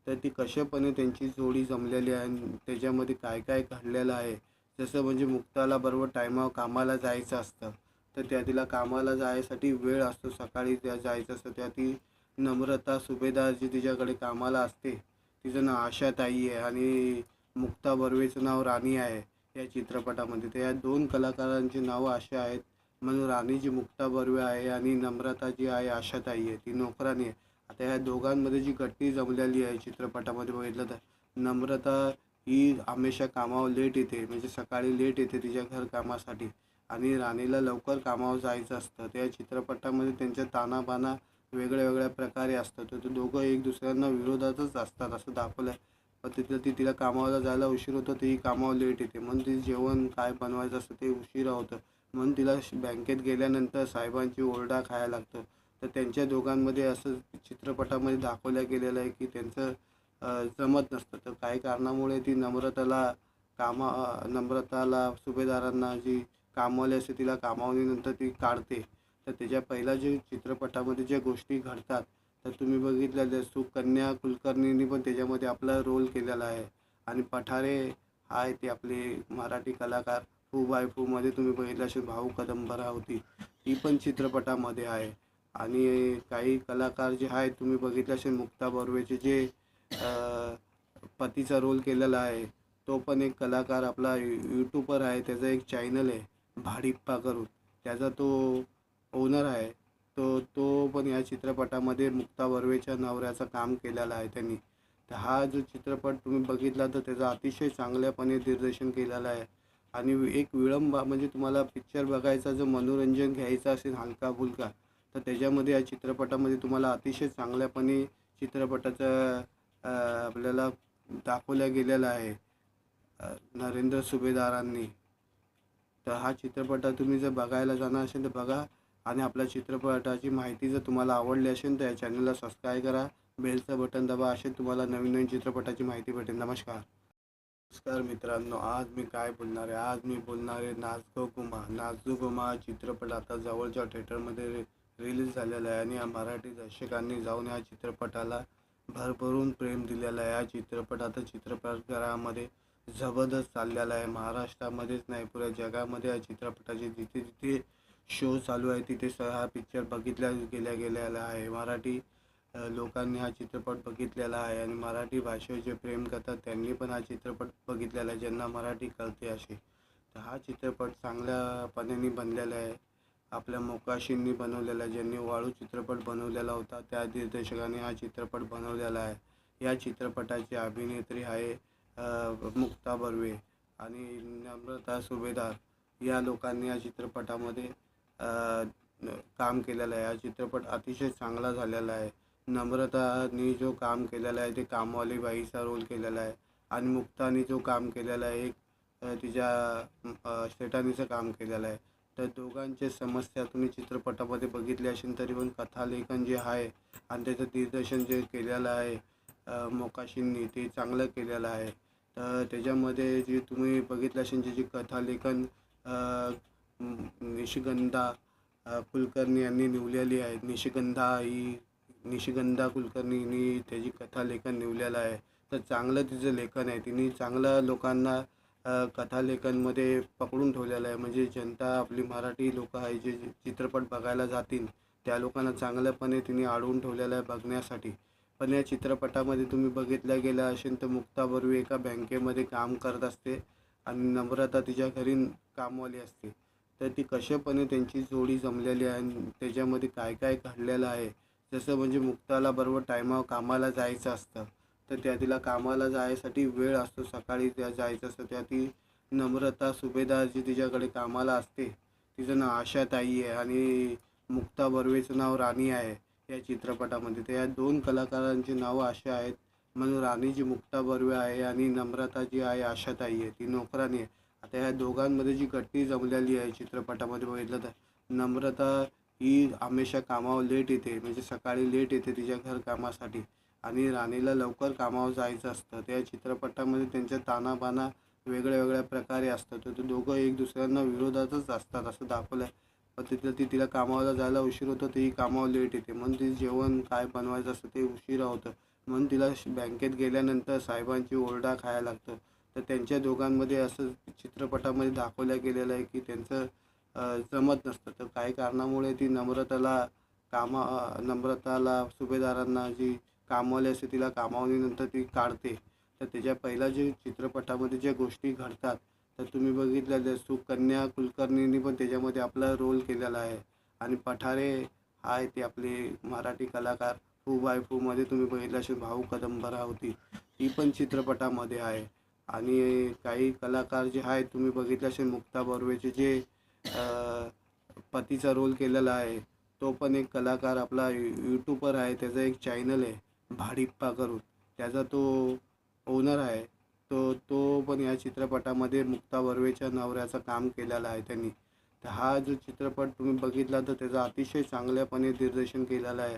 तर ती कशापणे त्यांची जोडी जमलेली आहे आणि त्याच्यामध्ये काय काय घडलेलं आहे. जसं म्हणजे मुक्ताला बरोबर टायमावर कामाला जायचं असतं, तर त्या तिला कामाला जायसाठी वेळ असतो. सकाळी त्या जायचं असतं, त्या ती नम्रता सुभेदार जी तिच्याकडे कामाला असते तिचं नाव आशाताई आहे आणि मुक्ता बर्वेचं नाव राणी आहे या चित्रपटामध्ये. तर या दोन कलाकारांची नावं अशी आहेत. म्हणून राणी जी मुक्ता बर्वे आहे आणि नम्रता जी आहे आशाताई आहे ती नोकरानी आहे. आता ह्या दोघांमध्ये जी गट्टी जमलेली आहे चित्रपटामध्ये बघितलं तर नम्रता ही हमेशा कामावर लेट येते, म्हणजे सकाळी लेट येते तिच्या घरकामासाठी आणि राणीला लवकर कामावर जायचं असतं. त्या चित्रपटामध्ये त्यांच्या तानाबाना वेगळ्या वेगळ्या प्रकारे असतात. तर ते दोघं एक दुसऱ्यांना विरोधातच असतात असं दाखवलं आहे. पण तिथं तिला कामाला जायला उशीर होतो, ती कामावर लेट येते म्हणून ती जेवण काय बनवायचं असतं ते उशिरा होतं. म्हणून तिला बँकेत गेल्यानंतर साहेबांची ओरडा खायला लागतं. तर त्यांच्या दोघांमध्ये असं चित्रपटामध्ये दाखवलं गेलेलं आहे की त्यांचं जमत नसतं. तर काही कारणामुळे ती नम्रताला सुभेदारांना जी कामवाली असते तिला कामावलीनंतर ती काढते. तर त्याच्या पहिल्या जे चित्रपटामध्ये ज्या गोष्टी घडतात तर तुम्ही बघितलेलं सुकन्या कुलकर्णींनी पण त्याच्यामध्ये आपला रोल केलेला आहे आणि पठारे आहे ते आपले मराठी कलाकार. फू बाय फूमध्ये तुम्ही बघितलं असेल भाऊ कदंबरावती ती पण चित्रपटामध्ये आहे. आणि काही कलाकार जे आहेत तुम्ही बघितलं असेल मुक्ता बर्वेचे जे पतीचा रोल केलेला आहे तो पण एक कलाकार आपला यूट्यूबर आहे. त्याचं एक चॅनल आहे भाडिप्पा करून. त्याचा तो ओनर आहे. तो पण या चित्रपटामध्ये मुक्ता बर्वेच्या नवऱ्याचं काम केलेलं आहे त्यांनी. तर हा जो चित्रपट तुम्ही बघितला तर त्याचं अतिशय चांगल्यापणे दिग्दर्शन केलेलं आहे आणि एक विळंब म्हणजे तुम्हाला पिक्चर बघायचा जो मनोरंजन घ्यायचं असेल हलका-फुलका, तर त्याच्यामध्ये या चित्रपटामध्ये तुम्हाला अतिशय चांगल्यापणे चित्रपटाचं आपल्याला दाखवलं गेलेलं आहे नरेंद्र सुभेदारांनी. तर हा चित्रपट तुम्ही जर बघायला जाणार असेल तर बघा. आणि आपल्या चित्रपटाची माहिती जर तुम्हाला आवडली असेल तर या चॅनलला सबस्क्राईब करा, बेलचं बटन दाबा. असे तुम्हाला नवीन नवीन चित्रपटाची माहिती भेटेल. नमस्कार. नमस्कार मित्रांनो, आज मी काय बोलणार आहे, आज मी बोलणार आहे नाच गो घुमा. नाच गो घुमा हा चित्रपट आता जवळच्या थिएटरमध्ये रिलीज झालेला आहे आणि या मराठी दर्शकांनी जाऊन या चित्रपटाला भरभरून प्रेम दिलेलं आहे. हा चित्रपट आता चित्रपटगृहामध्ये जबरदस्त चाललेला आहे. महाराष्ट्रामध्येच नाही, पुऱ्या जगामध्ये या चित्रपटाचे जिथे जिथे शो चालू आहे तिथे हा पिक्चर बघितल्या गेलेला आहे. मराठी लोकांनी हा चित्रपट बघितलेला आहे आणि मराठी भाषेवर जे प्रेम करतात त्यांनी पण हा चित्रपट बघितलेला आहे, ज्यांना मराठी कळते असे. तर हा चित्रपट चांगल्या पद्धतीने बनलेला आहे. आपल्या मोकाशींनी बनवलेला आहे. ज्यांनी वाळू चित्रपट बनवलेला होता त्या दिग्दर्शकाने हा चित्रपट बनवलेला आहे. या चित्रपटाची अभिनेत्री आहे मुक्ता बर्वे आणि नम्रता सुभेदार. या लोकांनी या चित्रपटामध्ये काम केलेलं आहे. हा चित्रपट अतिशय चांगला झालेला आहे. नम्रतानी जो काम केलेला आहे ते कामवाली बाईचा रोल केलेला आहे आणि मुक्तानी जो काम केलेला आहे एक तिच्या शेटानीचं काम केलेलं आहे. तर दोघांच्या समस्या तुम्ही चित्रपटामध्ये बघितली असेल तरी पण कथालेखन जे आहे आणि त्याचं दिग्दर्शन जे केलेलं आहे मोकाशींनी ते चांगलं केलेलं आहे. तर त्याच्यामध्ये जे तुम्ही बघितलं असेल जे कथालेखन निशिगंधा कुलकर्णी यांनी निवडलेली आहे. निशिगंधा कुलकर्णींनी त्याची कथालेखन निवडलेलं आहे. तर चांगलं तिचं लेखन आहे. तिने चांगलं लोकांना कथालेखनमध्ये पकडून ठेवलेलं आहे. म्हणजे जनता आपली मराठी लोकं आहे जे चित्रपट बघायला जातील त्या लोकांना चांगल्यापणे तिने अडवून ठेवलेलं आहे बघण्यासाठी. पण या चित्रपटामध्ये तुम्ही बघितलं गेलं असेल तर मुक्ता बर्वे एका बँकेमध्ये काम करत असते आणि नम्रता तिच्या घरी कामवाली असते. तर ती कशापणे त्यांची जोडी जमलेली आहे आणि त्याच्यामध्ये काय काय घडलेलं आहे. जसं म्हणजे मुक्ताला बरोबर टायमावर कामाला जायचं असतं तर तिला कामाला जायसाठी वेळ असतो. सकाळी त्या जायचं असतं. ती नम्रता सुभेदार जी तिच्याकडे कामाला असते तिचं नाव आशाताई आहे आणि मुक्ता बर्वेचं नाव राणी आहे या चित्रपटामध्ये. तर या दोन कलाकारांची नावं अशी आहेत. म्हणून राणी जी मुक्ता बर्वे आहे आणि नम्रता जी आहे आशाताई आहे ती नोकरानी आहे. आता या दोघांमध्ये जी गट्टी जमलेली आहे चित्रपटामध्ये बघितलं तर नम्रता ही हमेशा कामावर लेट येते, म्हणजे सकाळी लेट येते तिच्या घर कामासाठी आणि राणीला लवकर कामावर जायचं असतं. त्या चित्रपटामध्ये त्यांच्या तानाबाना वेगळ्या वेगळ्या प्रकारे असतात. तर ते दोघं एक दुसऱ्यांना विरोधातच असतात असं दाखवलं आहे. पण तिला कामाला जायला उशीर होतो, तीही कामावर लेट येते. म्हणून तिचं जेवण काय बनवायचं असतं ते उशिरा होतं. म्हणून तिला बँकेत गेल्यानंतर साहेबांची ओरडा खायला लागतं. तर त्यांच्या दोघांमध्ये असं चित्रपटामध्ये दाखवलं गेलेलं आहे की त्यांचं जमत नसतं. तर काही कारणामुळे ती नम्रताला सुभेदारांना जी कामवाली असते तिला कामावरनंतर ती काढते. तर त्याच्या पहिल्या जे चित्रपटामध्ये ज्या गोष्टी घडतात तर तुम्ही बघितलेलं सुकन्या कुलकर्णींनी पण त्याच्यामध्ये आपला रोल केलेला आहे आणि पठारे आहे ते आपले मराठी कलाकार. फू बाय फूमध्ये तुम्ही बघितलं असेल भाऊ कदंबरा होती ती पण चित्रपटामध्ये आहे आणि काही कलाकार जे आहेत तुम्ही बघितलं असेल मुक्ता बर्वेचे जे पतीचा रोल केलेला आहे तो पण एक कलाकार आपला यूट्यूबर आहे. त्याचं एक चॅनल आहे भाडिप्पा करून, त्याचा तो ओनर आहे. तो पण या चित्रपटामध्ये मुक्ता बर्वेच्या नवऱ्याचं काम केलेलं आहे त्यांनी. तर हा जो चित्रपट तुम्ही बघितला तर त्याचं अतिशय चांगल्यापणे दिग्दर्शन केलेलं आहे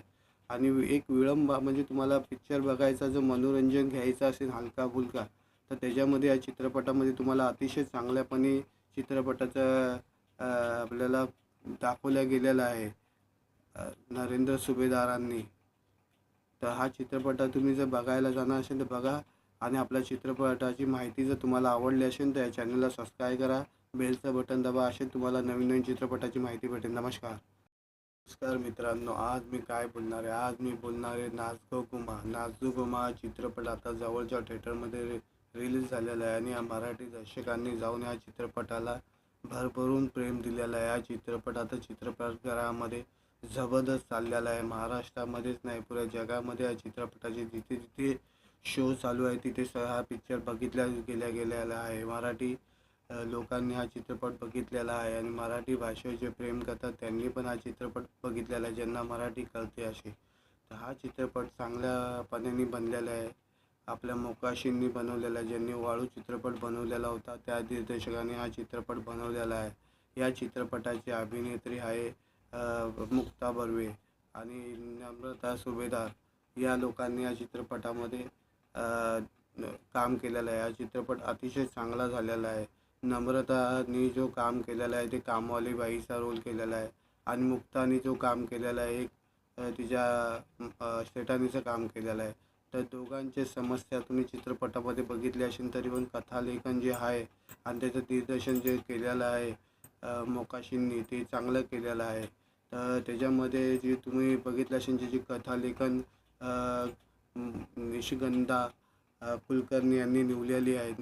आणि एक म्हणजे तुम्हाला पिक्चर बघायचा जो मनोरंजन घ्यायचं असेल हलका फुलका तर त्याच्यामध्ये या चित्रपटामध्ये तुम्हाला अतिशय चांगल्यापणे चित्रपटाचं आपल्याला दाखवल्या गेलेलं आहे नरेंद्र सुभेदारांनी. तर हा चित्रपट तुम्ही जर बघायला जाणार असेल तर बघा आणि आपल्या चित्रपटाची माहिती जर तुम्हाला आवडली असेल तर या चॅनलला सबस्क्राईब करा, बेलचं बटन दाबा, असेल तुम्हाला नवीन नवीन चित्रपटाची माहिती भेटेल. नमस्कार. नमस्कार मित्रांनो, आज मी काय बोलणार आहे, आज मी बोलणार आहे नाच गो घुमा चित्रपट आता जवळच्या थिएटरमध्ये रिलीज झालेला आहे आणि या मराठी दर्शकांनी जाऊन या चित्रपटाला भरभरून प्रेम दिलेलं आहे. हा चित्रपट आता चित्रपटगृहामध्ये जबरदस्त चाललेला आहे. महाराष्ट्रामध्येच नाही, पुऱ्या जगामध्ये या चित्रपटाचे जिथे जिथे शो चालू आहे तिथे हा पिक्चर बघितल्या गेलेला आहे. मराठी लोकांनी हा चित्रपट बघितलेला आहे आणि मराठी भाषेवर जे प्रेम करतात त्यांनी पण हा चित्रपट बघितलेला आहे, ज्यांना मराठी कळते असे. तर हा चित्रपट चांगल्या पद्धतीने बनलेला आहे. आपल्या मोकाशींनी बनवलेला आहे. ज्यांनी वाळू चित्रपट बनवलेला होता त्या दिग्दर्शकाने हा चित्रपट बनवलेला आहे. या चित्रपटाची अभिनेत्री आहे मुक्ता बर्वे आणि नम्रता सुभेदार. या लोकांनी या चित्रपटामध्ये काम केलेलं आहे. हा चित्रपट अतिशय चांगला झालेला आहे. नम्रतानी जो काम केलेलं आहे ते कामवाली बाईचा रोल केलेला आहे आणि मुक्तानी जो काम केलेलं आहे एक तिच्या शेटानीचं काम केलेलं आहे. तर दोघांचे समस्या तुम्ही चित्रपटामध्ये बघितली असेल तरी पण कथालेखन जे आहे आणि त्याचं दिग्दर्शन जे केलेलं आहे मोकाशींनी ते चांगलं केलेलं आहे. तर त्याच्यामध्ये जे तुम्ही बघितलं असेल जी कथालेखन निशिगंधा कुलकर्णी यांनी लिहिलेली आहे.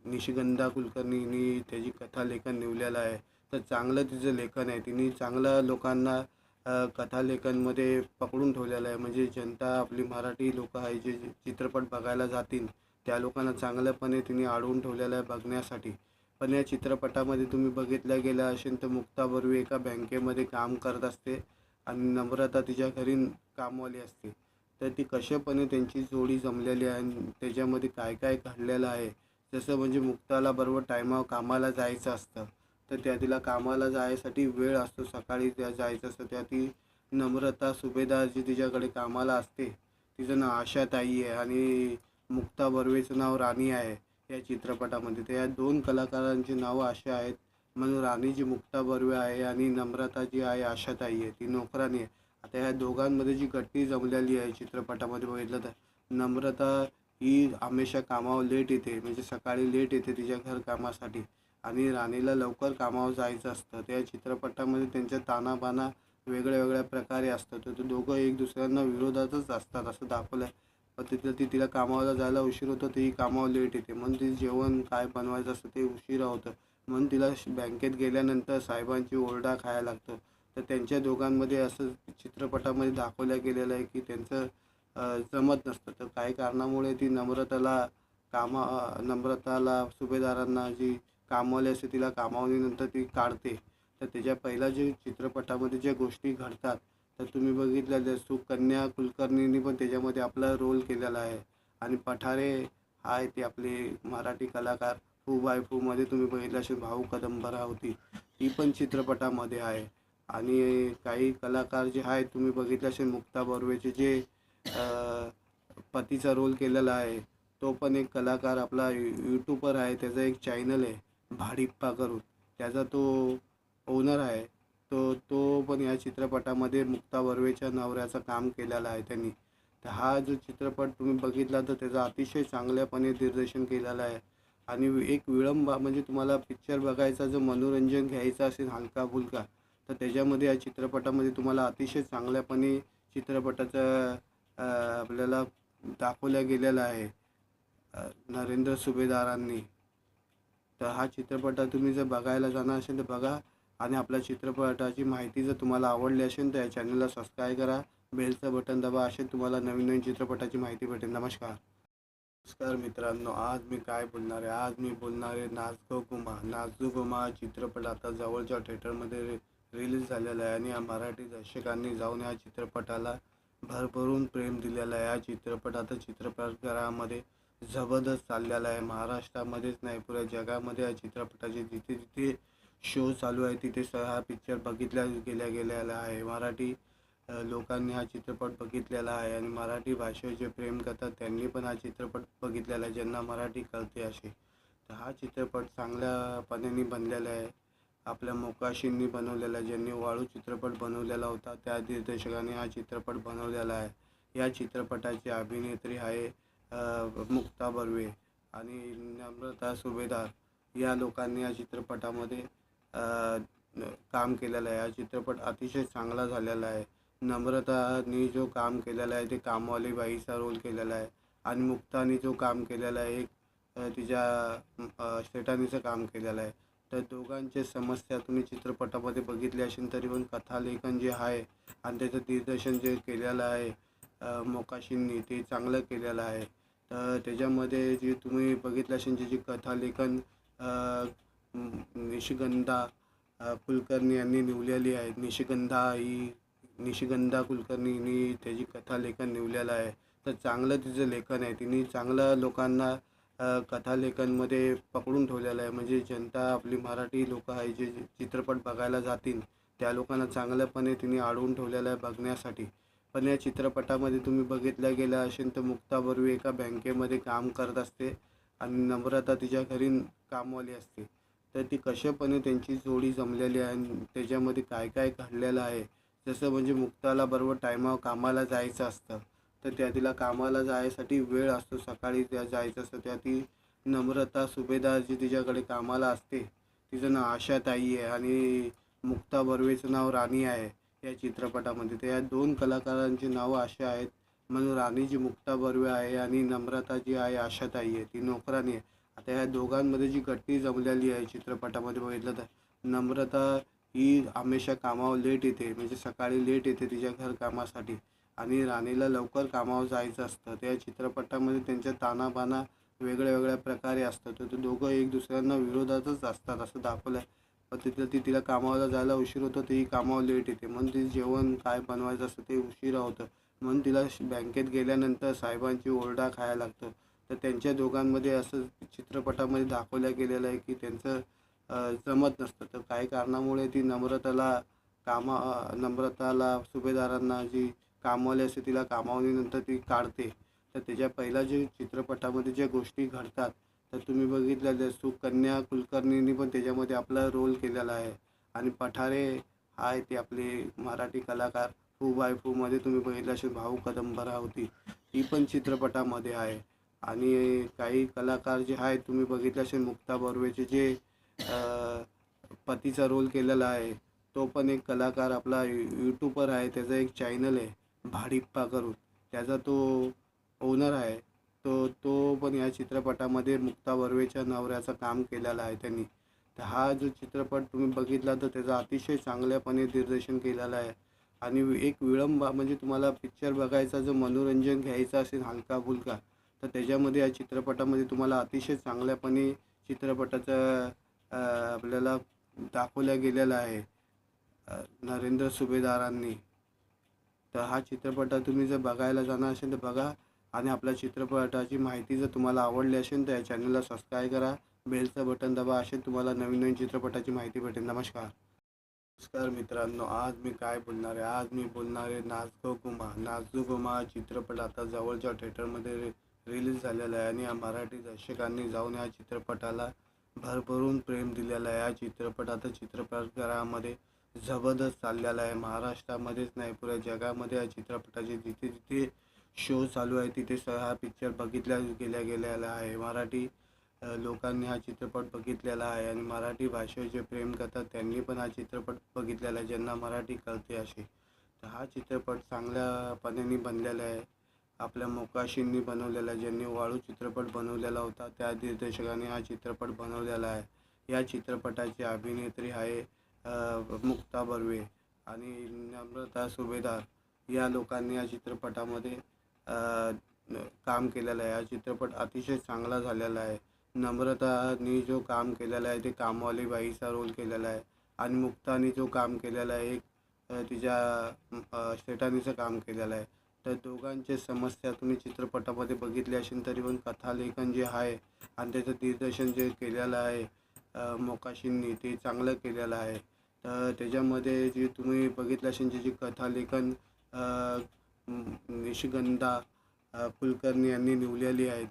निशिगंधा कुलकर्णींनी त्याची कथालेखन लिहिलेलं आहे. तर चांगलं तिचं लेखन आहे. तिने चांगलं लोकांना कथालेखनमध्ये पकडून ठेवलेलं आहे. म्हणजे जनता आपली मराठी लोकं आहे जे चित्रपट बघायला जातील त्या लोकांना चांगल्यापणे तिने अडवून ठेवलेलं आहे बघण्यासाठी. पण या चित्रपटामध्ये तुम्ही बघितलं गेलं असेल तर मुक्ता बर्वे एका बँकेमध्ये काम करत असते आणि नम्रता तिच्या घरी कामवाली असते. तर ती कशापणे त्यांची जोडी जमलेली आहे आणि त्याच्यामध्ये काय काय घडलेलं आहे. जसं म्हणजे मुक्ताला बरोबर टायमावर कामाला जायचं असतं तर तिला कामाला जायसाठी वेळ असतो. सकाळी त्या जायचं असतं त्या ती नम्रता सुभेदार जी तिच्याकडे कामाला असते तिचं नाव आशाताई आहे आणि मुक्ता बर्वेचं नाव राणी आहे या चित्रपटामध्ये. तर या दोन कलाकारांची नावं अशी आहेत म्हणून राणी जी मुक्ता बर्वे आहे आणि नम्रता जी आहे आशाताई आहे ती नोकरानी आहे. आता ह्या दोघांमध्ये जी गट्टी जमलेली आहे चित्रपटामध्ये बघितलं तर नम्रता ही हमेशा कामावर लेट येते म्हणजे सकाळी लेट येते तिच्या घरकामासाठी आणि राणीला लवकर कामावर जायचं असतं. त्या चित्रपटामध्ये त्यांच्या ताणाबाणा वेगळ्या वेगळ्या प्रकारे असतात. तर ते दोघं एक दुसऱ्यांना विरोधातच असतात असं दाखवलं आहे. पण तिला कामाला जायला उशीर होतो ती कामावर लेट येते म्हणून ती जेवण काय बनवायचं असतं ते उशिरा होतं म्हणून तिला बँकेत गेल्यानंतर साहेबांची ओरडा खायला लागतो. तर त्यांच्या दोघांमध्ये असं चित्रपटामध्ये दाखवलं गेलेलं आहे की त्यांचं जमत नसतं. तर काही कारणामुळे ती नम्रताला सुभेदारांना जी कामवाली असते तिला कामावलीनंतर ती काढते. तर त्याच्या पहिल्या जे चित्रपटामध्ये ज्या गोष्टी घडतात तर तुम्ही बघितलेलं सुकन्या कुलकर्णींनी पण त्याच्यामध्ये आपला रोल केलेला आहे आणि पठारे आहे ते आपले मराठी कलाकार फू बाय फूमध्ये तुम्ही बघितलं असेल भाऊ कदंबरा होती ती पण चित्रपटामध्ये आहे. आणि काही कलाकार जे आहेत तुम्ही बघितलं असेल मुक्ता बर्वेचे जे पतीचा रोल केलेला आहे तो पण एक कलाकार आपला यूट्यूबर आहे. त्याचा एक चॅनल आहे भाडिप्पा करून त्याचा तो ओनर आहे. तो पण या चित्रपटामध्ये मुक्ता बर्वेच्या नवऱ्याचं काम केलेलं आहे त्यांनी. तर हा जो चित्रपट तुम्ही बघितला तर त्याचं अतिशय चांगल्यापणे दिग्दर्शन केलेलं आहे आणि एक विळंब म्हणजे तुम्हाला पिक्चर बघायचा जो मनोरंजन घ्यायचं असेल हलका फुलका तर त्याच्यामध्ये या चित्रपटामध्ये तुम्हाला अतिशय चांगल्यापणे चित्रपटाचं आपल्याला दाखवलं गेलेलं आहे नरेंद्र सुभेदारांनी. तर हा चित्रपट तुम्ही जर बघायला जाणार असेल तर बघा आणि आपल्या चित्रपटाची माहिती जर तुम्हाला आवडली असेल तर या चॅनलला सबस्क्राईब करा. बेलचं बटन दाबा असेल तुम्हाला नवीन नवीन चित्रपटाची माहिती भेटेल. नमस्कार मित्रांनो, आज मी काय बोलणार आहे. आज मी बोलणार आहे नाच गो मा चित्रपट आता जवळच्या थिएटरमध्ये रिलीज झालेला आहे आणि या मराठी दर्शकांनी जाऊन या चित्रपटाला भरभरून प्रेम दिलेलं आहे. हा चित्रपट आता चित्रपटगृहामध्ये जबरदस्त चाललेला आहे. महाराष्ट्रामध्येच नाही पुऱ्या जगामध्ये या चित्रपटाचे जिथे जिथे शो चालू आहे तिथे हा पिक्चर बघितल्या गेलेला आहे. मराठी लोकांनी हा चित्रपट बघितलेला आहे आणि मराठी भाषेवर जे प्रेम करतात त्यांनी पण हा चित्रपट बघितलेला आहे ज्यांना मराठी कळते असे. तर हा चित्रपट चांगल्यापणे बनलेला आहे. आपल्या मोकाशींनी बनवलेला आहे. ज्यांनी वाळू चित्रपट बनवलेला होता त्या दिग्दर्शकाने हा चित्रपट बनवलेला आहे. या चित्रपटाची अभिनेत्री आहे मुक्ता बर्वे आणि नम्रता सुभेदार या लोकांनी या चित्रपटामध्ये काम केलेलं आहे. हा चित्रपट अतिशय चांगला झालेला आहे. नम्रतानी जो काम केलेलं आहे ते कामवाली बाईचा रोल केलेला आहे आणि मुक्तानी जो काम केलेलं आहे एक तिच्या शेटानीचं काम केलेलं आहे. तर दोघांचे समस्या तुम्ही चित्रपटामध्ये बघितली असेल तरी पण कथालेखन जे आहे आणि त्याचं दिग्दर्शन जे केलेलं आहे मोकाशींनी ते चांगलं केलेलं आहे. तर त्याच्यामध्ये जी तुम्ही बघितलं असेल जी कथालेखन निशिगंधा कुलकर्णी यांनी लिहिलेली आहे. निशिगंधा कुलकर्णींनी त्याची कथालेखन लिहिलेलं आहे. तर चांगलं तिचं लेखन आहे. तिने चांगलं लोकांना कथालेखनमध्ये पकडून ठेवलेलं आहे. म्हणजे जनता आपली मराठी लोकं आहे जे चित्रपट बघायला जातील त्या लोकांना चांगल्यापणे तिने अडवून ठेवलेलं आहे बघण्यासाठी. पण या चित्रपटामध्ये तुम्ही बघितलं गेलं असेल तर मुक्ता बर्वे एका बँकेमध्ये काम करत असते आणि नम्रता तिच्या घरी कामवाली असते. तर ती कशापणे त्यांची जोडी जमलेली आहे आणि त्याच्यामध्ये काय काय घडलेलं आहे. जसं म्हणजे मुक्ताला बरोबर टायमावर कामाला जायचं असतं, तर तिला कामाला जायसाठी वेळ असतो. सकाळी त्या जायचं असतं, ती नम्रता सुभेदार जी तिच्याकडे कामाला असते, तिचं नाव आशाताई आहे आणि मुक्ता बर्वेचं नाव राणी आहे या चित्रपटामध्ये. तर या दोन कलाकारांची नावं अशी आहेत, म्हणून राणी जी मुक्ता बर्वे आहे आणि नम्रता जी आहे आशाताई आहे, ती नोकरानी आहे. आता ह्या दोघांमध्ये जी गट्टी जमलेली आहे चित्रपटामध्ये बघितलं तर, नम्रता ही हमेशा कामावर लेट येते, म्हणजे सकाळी लेट येते तिच्या घरकामासाठी आणि राणीला लवकर कामावर जायचं असतं. त्या चित्रपटामध्ये त्यांच्या तानाबाना वेगळ्या वेगळ्या प्रकारे असतात, तर ते दोघं एक दुसऱ्यांना विरोधातच असतात असं दाखवलं आहे. पण तिला कामाला जायला उशीर होतो, तेही कामावर लेट येते, म्हणून ती जेवण काय बनवायचं असतं ते उशिरा होतं, म्हणून तिला बँकेत गेल्यानंतर साहेबांची ओरडा खायला लागतं. तर त्यांच्या दोघांमध्ये असं चित्रपटामध्ये दाखवलं गेलेलं आहे की त्यांचं जमत नसतं. तर काही कारणामुळे ती नम्रताला सुभेदारांना जी कामवाली असते तिला कामावलीनंतर ती काढते. तर त्याच्या पहिल्या जे चित्रपटामध्ये ज्या गोष्टी घडतात, तर तुम्ही बघितलं सुकन्या कुलकर्णींनी पण त्याच्यामध्ये आपला रोल केलेला आहे आणि पठारे आहे ते आपले मराठी कलाकार. फू बाय फूमध्ये तुम्ही बघितलं असेल भाऊ कदंबरावती, ती पण चित्रपटामध्ये आहे. आणि काही कलाकार जे आहेत तुम्ही बघितलं असेल, मुक्ता बर्वेचे जे पतीचा रोल केलेला आहे, तो पण एक कलाकार आपला यूट्यूबर आहे. त्याचा एक चॅनल आहे भाडिप्पा करून, त्याचा तो ओनर आहे. तो पण या चित्रपटामध्ये मुक्ता बर्वेच्या नवऱ्याचं काम केलेलं आहे त्यांनी. तर हा जो चित्रपट तुम्ही बघितला तर त्याचं अतिशय चांगल्यापणे दिग्दर्शन केलेलं आहे. आणि एक विळंब म्हणजे तुम्हाला पिक्चर बघायचा जर मनोरंजन घ्यायचं असेल हलका फुलका, तर त्याच्यामध्ये या चित्रपटामध्ये तुम्हाला अतिशय चांगल्यापणे चित्रपटाचं आपल्याला दाखवल्या गेलेलं आहे नरेंद्र सुभेदारांनी. तर हा चित्रपट तुम्ही जर बघायला जाणार असेल तर बघा. आणि आपल्या चित्रपटाची माहिती जर तुम्हाला आवडली असेल तर या चॅनलला सबस्क्राईब करा, बेलचं बटन दाबा, असे तुम्हाला नवीन नवीन चित्रपटाची माहिती भेटेल. नमस्कार. नमस्कार मित्रांनो, आज मी काय बोलणार आहे, आज मी बोलणार आहे नाच गो घुमा. नाच गो घुमा चित्रपट आता जवळच्या थिएटरमध्ये रिलीज झालेला आहे आणि या मराठी दर्शकांनी जाऊन या चित्रपटाला भरभरून प्रेम दिलेलं आहे. हा चित्रपट आता चित्रपटगृहामध्ये जबरदस्त चाललेला आहे. महाराष्ट्रामध्येच नाही, पुऱ्या जगामध्ये या चित्रपटाचे जिथे जिथे शो चालू आहे तिथे हा पिक्चर बघितल्या गेलेला आहे. मराठी लोकांनी हा चित्रपट बघितलेला आहे आणि मराठी भाषेवर जे प्रेम करतात त्यांनी पण हा चित्रपट बघितलेला आहे, ज्यांना मराठी कळते असे. तर हा चित्रपट चांगल्यापणाने बनलेला आहे. आपल्या मोकाशींनी बनवलेला आहे, ज्यांनी वाळू चित्रपट बनवलेला होता त्या दिग्दर्शकाने हा चित्रपट बनवलेला आहे. या चित्रपटाची अभिनेत्री आहे मुक्ता बर्वे आणि नम्रता सुभेदार. या लोकांनी या चित्रपटामध्ये काम केलेलं आहे. हा चित्रपट अतिशय चांगला झालेला आहे. नम्रतानी जो काम केलेला आहे ते कामवाली बाईचा रोल केलेला आहे आणि मुक्तानी जो काम केलेला आहे एक तिच्या शेटानीचं काम केलेलं आहे. तर दोघांचे समस्या तुम्ही चित्रपटामध्ये बघितली असेल, तरी पण कथालेखन जे आहे आणि त्याचं दिग्दर्शन जे केलेलं आहे मोकाशींनी, ते चांगलं केलेलं आहे. तर त्याच्यामध्ये जे तुम्ही बघितलं असेल जे कथालेखन निशिगंधा कुलकर्णी यांनी निवलेली आहे.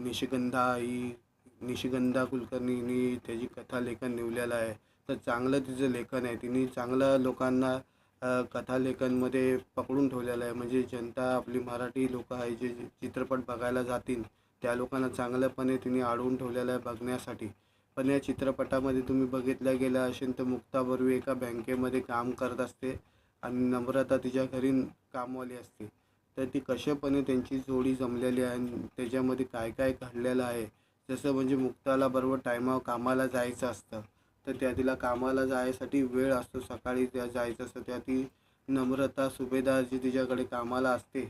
निशिगंधा कुलकर्णींनी त्याची कथालेखन निवलेलं आहे. तर चांगलं तिचं लेखन आहे. तिने चांगलं लोकांना कथालेखनमध्ये पकडून ठेवलेलं आहे. म्हणजे जनता आपली मराठी लोकं आहे जे चित्रपट बघायला जातील त्या लोकांना चांगल्यापणे तिने अडवून ठेवलेलं आहे बघण्यासाठी. पण या चित्रपटामध्ये तुम्ही बघितलं गेलं असेल तर मुक्ता बर्वे एका बँकेमध्ये काम करत असते आणि नम्रता तिच्या घरी कामवाली असते. तर ती कशापणे त्यांची जोडी जमलेली आहे आणि त्याच्यामध्ये काय काय घडलेलं आहे. जसं म्हणजे मुक्ताला बरोबर टायमावर कामाला जायचं असतं, तर तिला कामाला जायसाठी वेळ असतो. सकाळी जायचं असतं, ती नम्रता सुभेदार जी तिच्याकडे कामाला असते,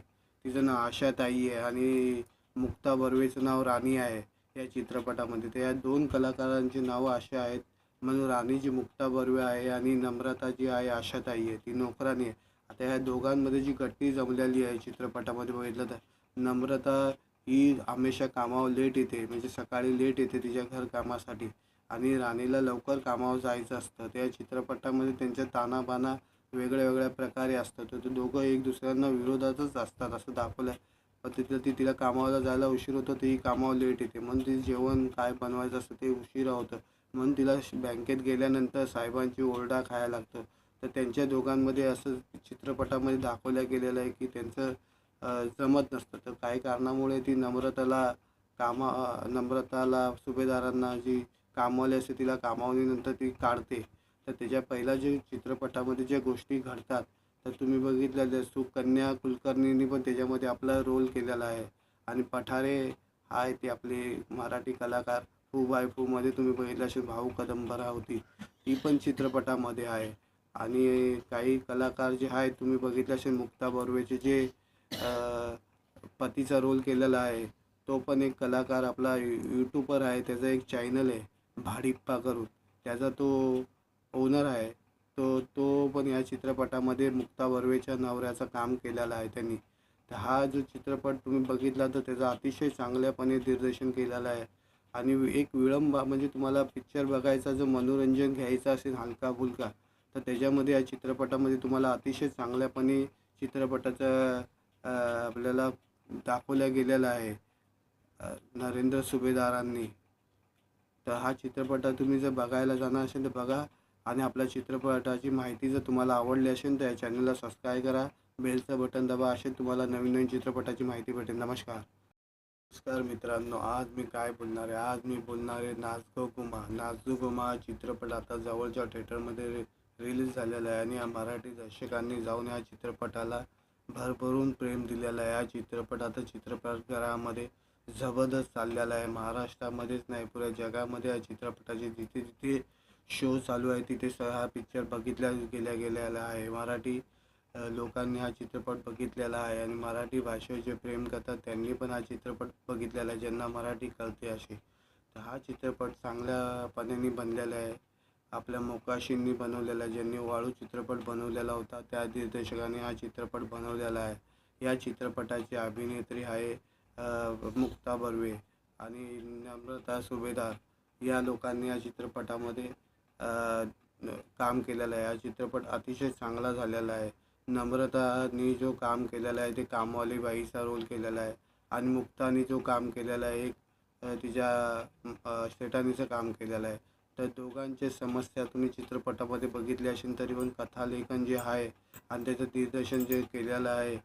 तिचं नाव आशाताई आहे आणि मुक्ता बर्वेचं नाव राणी आहे या चित्रपटामध्ये. तर या दोन कलाकारांची नावं अशी आहेत, म्हणून राणी जी मुक्ता बर्वे आहे आणि नम्रता जी आहे आशाताई आहे, ती नोकरानी आहे. आता ह्या दोघांमध्ये जी गट्टी जमलेली आहे चित्रपटामध्ये बघितलं तर, नम्रता ही हमेशा कामावर लेट येते, म्हणजे सकाळी लेट येते तिच्या घरकामासाठी आणि राणीला लवकर कामावर जायचं असतं. त्या चित्रपटामध्ये त्यांच्या तानाबाना वेगळ्या वेगळ्या प्रकारे असतात, तर ते दोघं एक दुसऱ्यांना विरोधातच असतात असं दाखवलं आहे. पण तिला कामाला जायला उशीर होतो, तेही कामावर लेट येते, म्हणून ती जेवण काय बनवायचं असतं ते उशिरा होतं, म्हणून तिला बँकेत गेल्यानंतर साहेबांची ओरडा खायला लागतो. तर त्यांच्या दोघांमध्ये असं चित्रपटामध्ये दाखवलं गेलेलं आहे की त्यांचं जमत नसतं. तर काही कारणामुळे ती नम्रताला सुभेदारांना जी कामवाली असते तिला कामावलीनंतर ती काढते. तर त्याच्या पहिल्या जे चित्रपटामध्ये ज्या गोष्टी घडतात तर तुम्ही बघितलं सुकन्या कुलकर्णींनी पण त्याच्यामध्ये आपला रोल केलेला आहे. आणि पठारे आहे ते आपले मराठी कलाकार. फू बाय फूमध्ये तुम्ही बघितलं असेल भाऊ कदंबरा होती, ती पण चित्रपटामध्ये आहे. आणि काही कलाकार जे आहेत तुम्ही बघितलं असेल मुक्ता बर्वेचे जे पतीचा रोल केलेला आहे, तो पण एक कलाकार आपला यूट्यूबर आहे. त्याचा एक चॅनल आहे भाडिप्पा करून, त्याचा तो ओनर आहे. तो पण या चित्रपटामध्ये मुक्ता बर्वेच्या नवऱ्याचं काम केलेलं आहे त्यांनी. तर हा जो चित्रपट तुम्ही बघितला तर त्याचं अतिशय चांगल्यापणे दिग्दर्शन केलेलं आहे. आणि एक म्हणजे तुम्हाला पिक्चर बघायचा जो मनोरंजन घ्यायचं असेल हलका फुलका, तर त्याच्यामध्ये या चित्रपटामध्ये तुम्हाला अतिशय चांगल्यापणे चित्रपटाचं आपल्याला दाखवलं गेलेलं आहे नरेंद्र सुभेदारांनी. तर हा चित्रपट तुम्ही जर बघायला जाणार असेल तर बघा. आणि आपल्या चित्रपटाची माहिती जर तुम्हाला आवडली असेल तर या चॅनलला सबस्क्राईब करा, बेलचं बटन दाबा, असे तुम्हाला नवीन नवीन चित्रपटाची माहिती भेटेल. नमस्कार. नमस्कार मित्रांनो, आज मी काय बोलणार आहे, आज मी बोलणार आहे नाच गो घुमा. नाच गो घुमा हा चित्रपट आता जवळच्या थिएटरमध्ये रिलीज झालेला आहे. आणि या मराठी दर्शकांनी जाऊन या चित्रपटाला भरभरून प्रेम दिलेलं आहे. हा चित्रपट आता चित्रपटगृहामध्ये जबरदस्त चाललेला आहे. महाराष्ट्रामध्येच नाही, पुऱ्या जगामध्ये या चित्रपटाचे जिथे जिथे शो चालू आहे तिथे हा पिक्चर बघितल्या गेलेला आहे. मराठी लोकांनी हा चित्रपट बघितलेला आहे. आणि मराठी भाषेवर जे प्रेम करतात त्यांनी पण हा चित्रपट बघितलेला आहे, ज्यांना मराठी कळते असे. तर हा चित्रपट चांगल्यापणे बनलेला आहे. आपल्या मोकाशींनी बनवलेला आहे, ज्यांनी वाळू चित्रपट बनवलेला होता त्या दिग्दर्शकाने हा चित्रपट बनवलेला आहे. या चित्रपटाची अभिनेत्री आहे मुक्ता बर्वे आणि नम्रता सुभेदार. या लोकांनी या चित्रपटामध्ये काम केलेलं आहे. हा चित्रपट अतिशय चांगला झालेला आहे. नम्रतानी जो काम केलेला आहे ते कामवाली बाईचा रोल केलेला आहे. आणि मुक्तानी जो काम केलेला आहे एक तिच्या शेटानीचं काम केलेलं आहे. तर दोघांचे समस्या तुम्ही चित्रपटामध्ये बघितली असेल तरी पण कथालेखन जे आहे आणि त्याचं दिग्दर्शन जे केलेलं आहे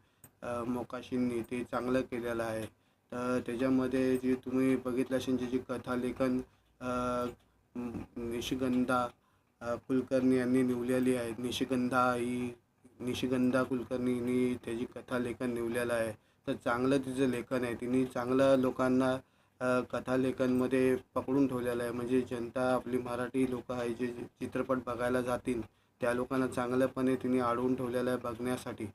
मोकाशींनी, ते चांगलं केलेलं आहे. तर त्याच्यामध्ये जे तुम्ही बघितलं असेल ज्याची कथालेखन निशिगंधा कुलकर्णी यांनी निवडलेली आहे. निशिगंधा कुलकर्णींनी त्याची कथालेखन निवडलेलं आहे. तर चांगलं तिचं लेखन आहे. तिने चांगलं लोकांना कथालेखनमध्ये पकडून ठेवलेलं आहे. म्हणजे जनता आपली मराठी लोकं आहे जे चित्रपट बघायला जातील त्या लोकांना चांगल्यापणे तिने अडवून ठेवलेलं आहे बघण्यासाठी.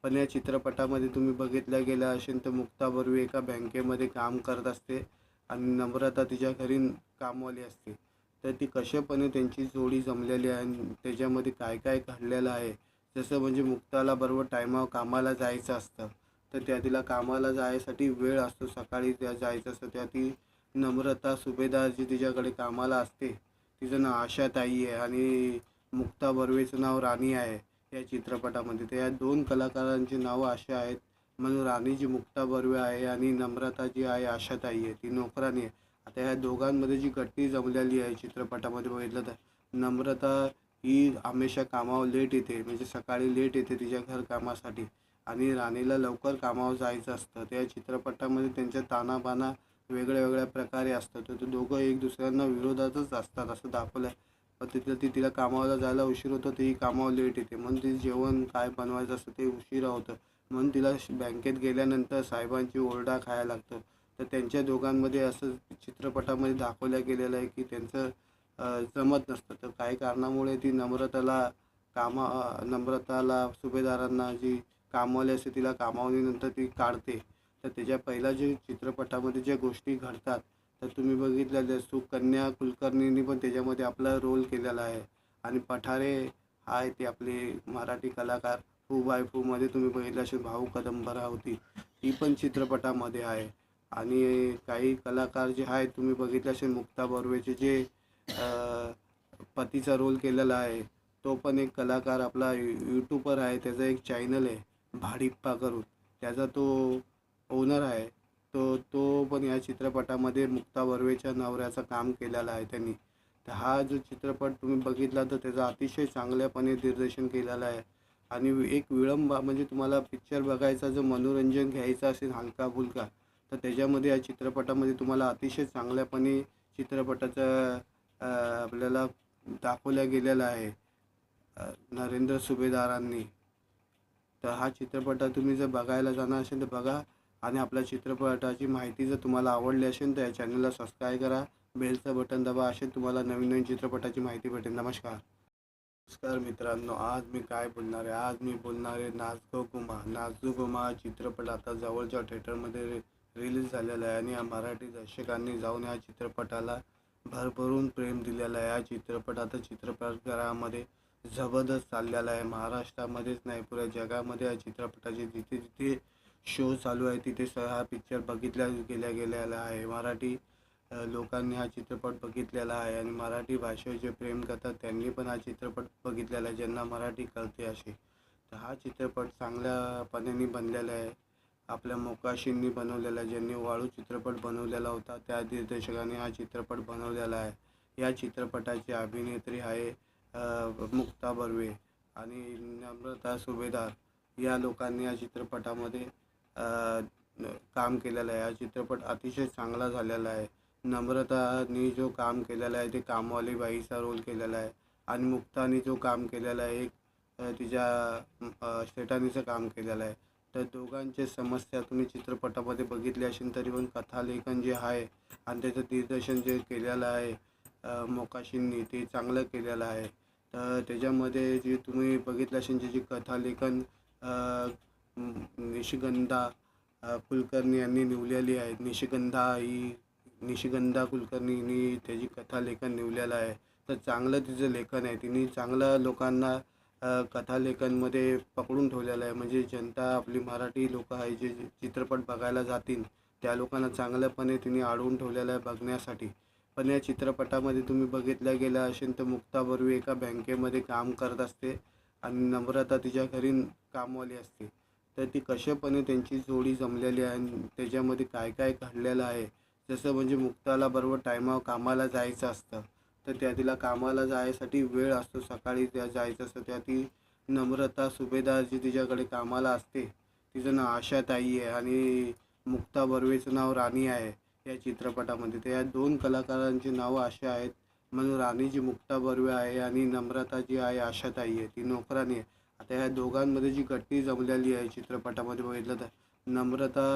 पण या चित्रपटामध्ये तुम्ही बघितलं गेलं असेल तर मुक्ता बर्वे एका बँकेमध्ये काम करत असते आणि नम्रता तिच्या घरी कामवाली असते. तर ती कशापणे त्यांची जोडी जमलेली आहे आणि त्याच्यामध्ये काय काय घडलेलं आहे. जसं म्हणजे मुक्ताला बरोबर टायमावर कामाला जायचं असतं, तर त्या तिला कामाला जायसाठी वेळ असतो, सकाळी त्या जायचं असतं. त्या ती नम्रता सुभेदार जी तिच्याकडे कामाला असते, तिचं नाव आशाताई आहे आणि मुक्ता बर्वेचं नाव राणी आहे या चित्रपटामध्ये. तर या दोन कलाकारांची नावं अशा आहेत. म्हणून राणी जी मुक्ता बर्वे आहे आणि नम्रता जी आहे आशाताई आहे, ती नोकरानी आहे. आता ह्या दोघांमध्ये जी गट्टी जमलेली आहे चित्रपटामध्ये बघितलं तर नम्रता ही हमेशा कामावर लेट येते, म्हणजे सकाळी लेट येते तिच्या घरकामासाठी. आणि राणीला लवकर कामावर जायचं असतं. त्या चित्रपटामध्ये त्यांच्या तानाबाना वेगळ्या वेगळ्या प्रकारे असतात. तर ते दोघं एक दुसऱ्यांना विरोधातच असतात असं दाखवलं आहे. पण तिला कामाला जायला उशीर होतो, ती कामावर लेट येते. म्हणून ती जेवण काय बनवायचं असतं ते उशिरा होतं. म्हणून तिला बँकेत गेल्यानंतर साहेबांची ओरडा खायला लागतं. तर त्यांच्या दोघांमध्ये असं चित्रपटामध्ये दाखवलं गेलेलं आहे की त्यांचं जमत नसतं. तर काही कारणामुळे ती नम्रताला सुभेदारांना जी कामवाली असते तिला कामावलीनंतर ती काढते. तर त्याच्या पहिल्या जे चित्रपटामध्ये ज्या गोष्टी घडतात तर तुम्ही बघितलं सुकन्या कुलकर्णींनी पण त्याच्यामध्ये आपला रोल केलेला आहे. आणि पठारे आहे ते आपले मराठी कलाकार. फू बाय फूमध्ये तुम्ही बघितलं असेल भाऊ कदंबरा होती, ती पण चित्रपटामध्ये आहे. आणि काही कलाकार जे आहेत तुम्ही बघितलं असेल मुक्ता बर्वेचे जे पतीचा रोल केलेला आहे, तो पण एक कलाकार आपला यूट्यूबर आहे. त्याचा एक चॅनल आहे भाडिप्पा करून, त्याचा तो ओनर आहे. तो पण या चित्रपटामध्ये मुक्ता बर्वेच्या नवऱ्याचं काम केलेलं आहे त्यांनी. तर हा जो चित्रपट तुम्ही बघितला तर त्याचं अतिशय चांगल्यापणे दिग्दर्शन केलेलं आहे. आणि एक म्हणजे तुम्हाला पिक्चर बघायचा जो मनोरंजन घ्यायचं असेल हलका-फुलका, तर त्याच्यामध्ये या चित्रपटामध्ये तुम्हाला अतिशय चांगल्यापणे चित्रपटाचं आपल्याला दाखवलं गेलेलं आहे नरेंद्र सुभेदारांनी. तर हा चित्रपट तुम्ही जर बघायला जाणार असेल तर बघा. आणि आपल्या चित्रपटाची माहिती जर तुम्हाला आवडली असेल तर या चॅनलला सबस्क्राईब करा, बेलचं बटन दाबा, असे तुम्हाला नवीन नवीन चित्रपटाची माहिती भेटेल. नमस्कार. नमस्कार मित्रांनो, आज मी काय बोलणार आहे, आज मी बोलणार आहे नाच गो घुमा. नाच गो घुमा हा चित्रपट आता जवळच्या थिएटरमध्ये रिलीज झालेला आहे आणि या मराठी दर्शकांनी जाऊन या चित्रपटाला भरभरून प्रेम दिलेलं आहे. हा चित्रपट आता चित्रपटगृहामध्ये जबरदस्त चाललेला आहे. महाराष्ट्रामध्येच नाही, पुऱ्या जगामध्ये या चित्रपटाचे जिथे जिथे शो चालू आहे तिथे हा पिक्चर बघितल्या गेलेला आहे. मराठी लोकांनी हा चित्रपट बघितलेला आहे आणि मराठी भाषेवर जे प्रेम करतात त्यांनी पण हा चित्रपट बघितलेला आहे, ज्यांना मराठी कळते असे. तर हा चित्रपट चांगल्यापणाने बनलेला आहे. आपल्या मोकाशींनी बनवलेला आहे, ज्यांनी वाळू चित्रपट बनवलेला होता त्या दिग्दर्शकाने हा चित्रपट बनवलेला आहे. या चित्रपटाची अभिनेत्री आहे मुक्ता बर्वे आणि नम्रता सुभेदार. या लोकांनी या चित्रपटामध्ये काम केलेलं आहे. हा चित्रपट अतिशय चांगला झालेला आहे. नम्रतानी जो काम केलेला आहे ते कामवाली बाईचा रोल केलेला आहे आणि मुक्तानी जो काम केलेला आहे एक तिच्या शेटानीचं काम केलेलं आहे. तर दोघांचे समस्या तुम्ही चित्रपटामध्ये बघितली असेल तरी पण कथालेखन जे आहे आणि त्याचं दिग्दर्शन जे केलेलं आहे मोकाशींनी ते चांगलं केलेलं आहे. तर त्याच्यामध्ये जे तुम्ही बघितलं असेल ज्याची कथालेखन निशिगंधा कुलकर्णी यांनी लिहिलेली आहे. निशिगंधा कुलकर्णींनी त्याची कथालेखन लिहिलेलं आहे. तर चांगलं तिचं लेखन आहे. तिने चांगलं लोकांना कथालेखनमध्ये पकडून ठेवलेलं आहे. म्हणजे जनता आपली मराठी लोकं आहे जे चित्रपट बघायला जातील त्या लोकांना चांगल्यापणे तिने अडवून ठेवलेलं आहे बघण्यासाठी. पण या चित्रपटामध्ये तुम्ही बघितलं गेलं असेल तर मुक्ता बर्वे एका बँकेमध्ये काम करत असते आणि नम्रता तिच्या घरी कामवाली असते. तर ती कशापणे त्यांची जोडी जमलेली आहे आणि त्याच्यामध्ये काय काय घडलेलं आहे. जसं म्हणजे मुक्ताला बरोबर टायमावर कामाला जायचं असतं, तर तिला कामाला जायसाठी वेळ असतो, सकाळी त्या जायचं असतं. ती नम्रता सुभेदार जी तिच्याकडे कामाला असते तिचं नाव आशाताई आहे आणि मुक्ता बर्वेचं नाव राणी आहे या चित्रपटामध्ये. तर या दोन कलाकारांची नावं अशी आहेत, म्हणून राणी जी मुक्ता बर्वे आहे आणि नम्रता जी आहे आशाताई आहे ती नोकरानी आहे. आता ह्या दोघांमध्ये जी गट्टी जमलेली आहे चित्रपटामध्ये बघितलं तर नम्रता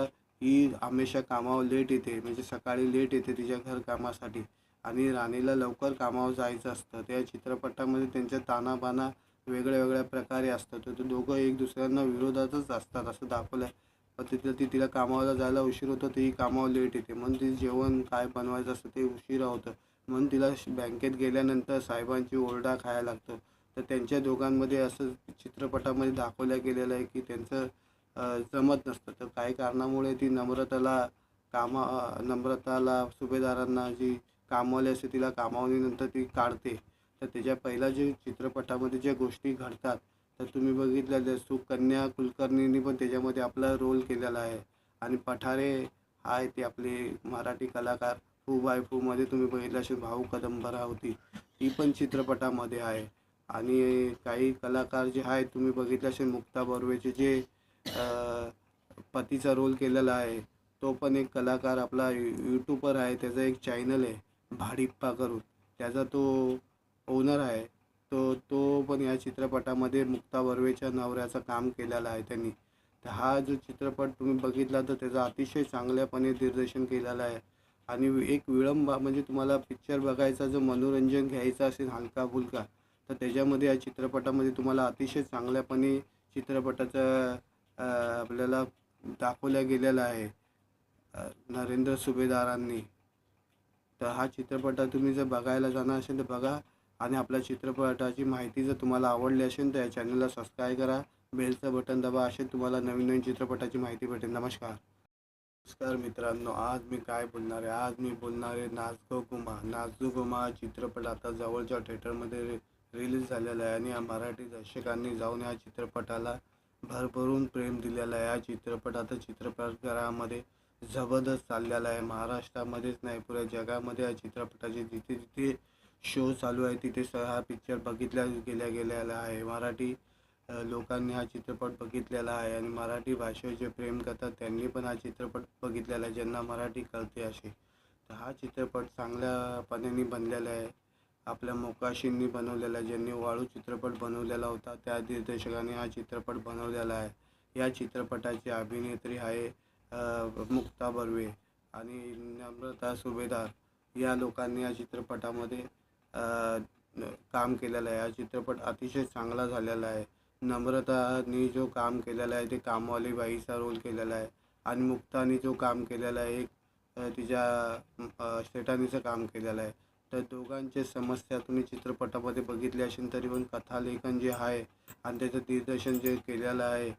ही हमेशा कामावर लेट येते, म्हणजे सकाळी लेट येते तिच्या घरकामासाठी आणि राणीला लवकर कामावर जायचं असतं. त्या चित्रपटामध्ये त्यांच्या तानाबाना वेगळ्या वेगळ्या प्रकारे असतात. तर ते दोघं एक दुसऱ्यांना विरोधातच असतात असं दाखवलं आहे. पण तिला कामाला जायला उशीर होतो, तेही कामावर लेट येते, म्हणून ती जेवण काय बनवायचं असतं ते उशिरा होतं, म्हणून तिला बँकेत गेल्यानंतर साहेबांची ओरडा खायला लागतं. तर त्यांच्या दोघांमध्ये असं चित्रपटामध्ये दाखवलं गेलेलं आहे की त्यांचं जमत नसतं. तर काही कारणामुळे ती नम्रताला सुभेदारांना जी कामवाली असते तिला कामावलीनंतर ती काढते. तर त्याच्या पहिल्या जे चित्रपटामध्ये ज्या गोष्टी घडतात तर तुम्ही बघितलं सुकन्या कुलकर्णींनी पण त्याच्यामध्ये आपला रोल केलेला आहे आणि पठारे आहे ते आपले मराठी कलाकार फू बाय फूमध्ये तुम्ही बघितलं असेल भाऊ कदंबरावती ती पण चित्रपटामध्ये आहे. आणि काही कलाकार जे आहेत तुम्ही बघितलं असेल मुक्ता बर्वेचे जे पतीचा रोल केलेला आहे तो पण एक कलाकार आपला यूट्यूबर आहे, त्याचा एक चॅनल आहे भाडिप्पा करून, त्याचा तो ओनर आहे. तो पण या चित्रपटामध्ये मुक्ता बर्वेच्या नवऱ्याचं काम केलेलं आहे त्यांनी. तर हा जो चित्रपट तुम्ही बघितला तर त्याचं अतिशय चांगल्यापणे दिग्दर्शन केलेलं आहे आणि एक म्हणजे तुम्हाला पिक्चर बघायचा जो मनोरंजन घ्यायचं असेल हलका-फुलका, तर त्याच्यामध्ये या चित्रपटामध्ये तुम्हाला अतिशय चांगल्यापणे चित्रपटाचं आपल्याला दाखवलं गेलेलं आहे नरेंद्र सुभेदारांनी. तर हा चित्रपट तुम्ही जर बघायला जाणार असेल तर बघा. आणि आपल्या चित्रपटाची माहिती जर तुम्हाला आवडली असेल तर या चॅनलला सबस्क्राईब करा, बेलचं बटन दाबा, असे तुम्हाला नवीन नवीन चित्रपटाची माहिती भेटेल. नमस्कार. नमस्कार मित्रांनो, आज मी काय बोलणार आहे, आज मी बोलणार आहे नाच गो घुमा. नाच गो घुमा हा चित्रपट आता जवळच्या थिएटरमध्ये रिलीज झालेला आहे आणि या मराठी दर्शकांनी जाऊन या चित्रपटाला भरभरून प्रेम दिलेलं आहे. हा चित्रपट आता चित्रपटगृहामध्ये जबरदस्त चाललेला आहे. महाराष्ट्रामध्येच नाही, पुऱ्या जगामध्ये या चित्रपटाचे जिथे जिथे शो चालू आहे तिथे हा पिक्चर गेलेला आहे. मराठी लोकांनी हा चित्रपट बघितलेला आहे आणि मराठी भाषेवर जे प्रेम करतात त्यांनी पण हा चित्रपट बघितलेला आहे, ज्यांना मराठी कळते असे. तर हा चित्रपट चांगल्यापणाने बनलेला आहे. आपल्या मोकाशींनी बनवलेला आहे, ज्यांनी वाळू चित्रपट बनवलेला होता त्या दिग्दर्शकाने हा चित्रपट बनवलेला आहे. या चित्रपटाची अभिनेत्री आहे मुक्ता बर्वे आणि नम्रता सुभेदार. या लोकांनी या चित्रपटामध्ये काम केलेलं आहे. हा चित्रपट अतिशय चांगला झालेला आहे. नम्रतानी जो काम केलेला आहे ते कामवाली बाईचा रोल केलेला आहे आणि मुक्तानी जो काम केलेला आहे तिच्या शेटानीचं काम केलेलं आहे. तर दोघांच्या समस्या तुम्ही चित्रपटामध्ये बघितल्या असेल तरी पण कथालेखन जे आहे आणि त्याचं दिग्दर्शन जे केलेलं आहे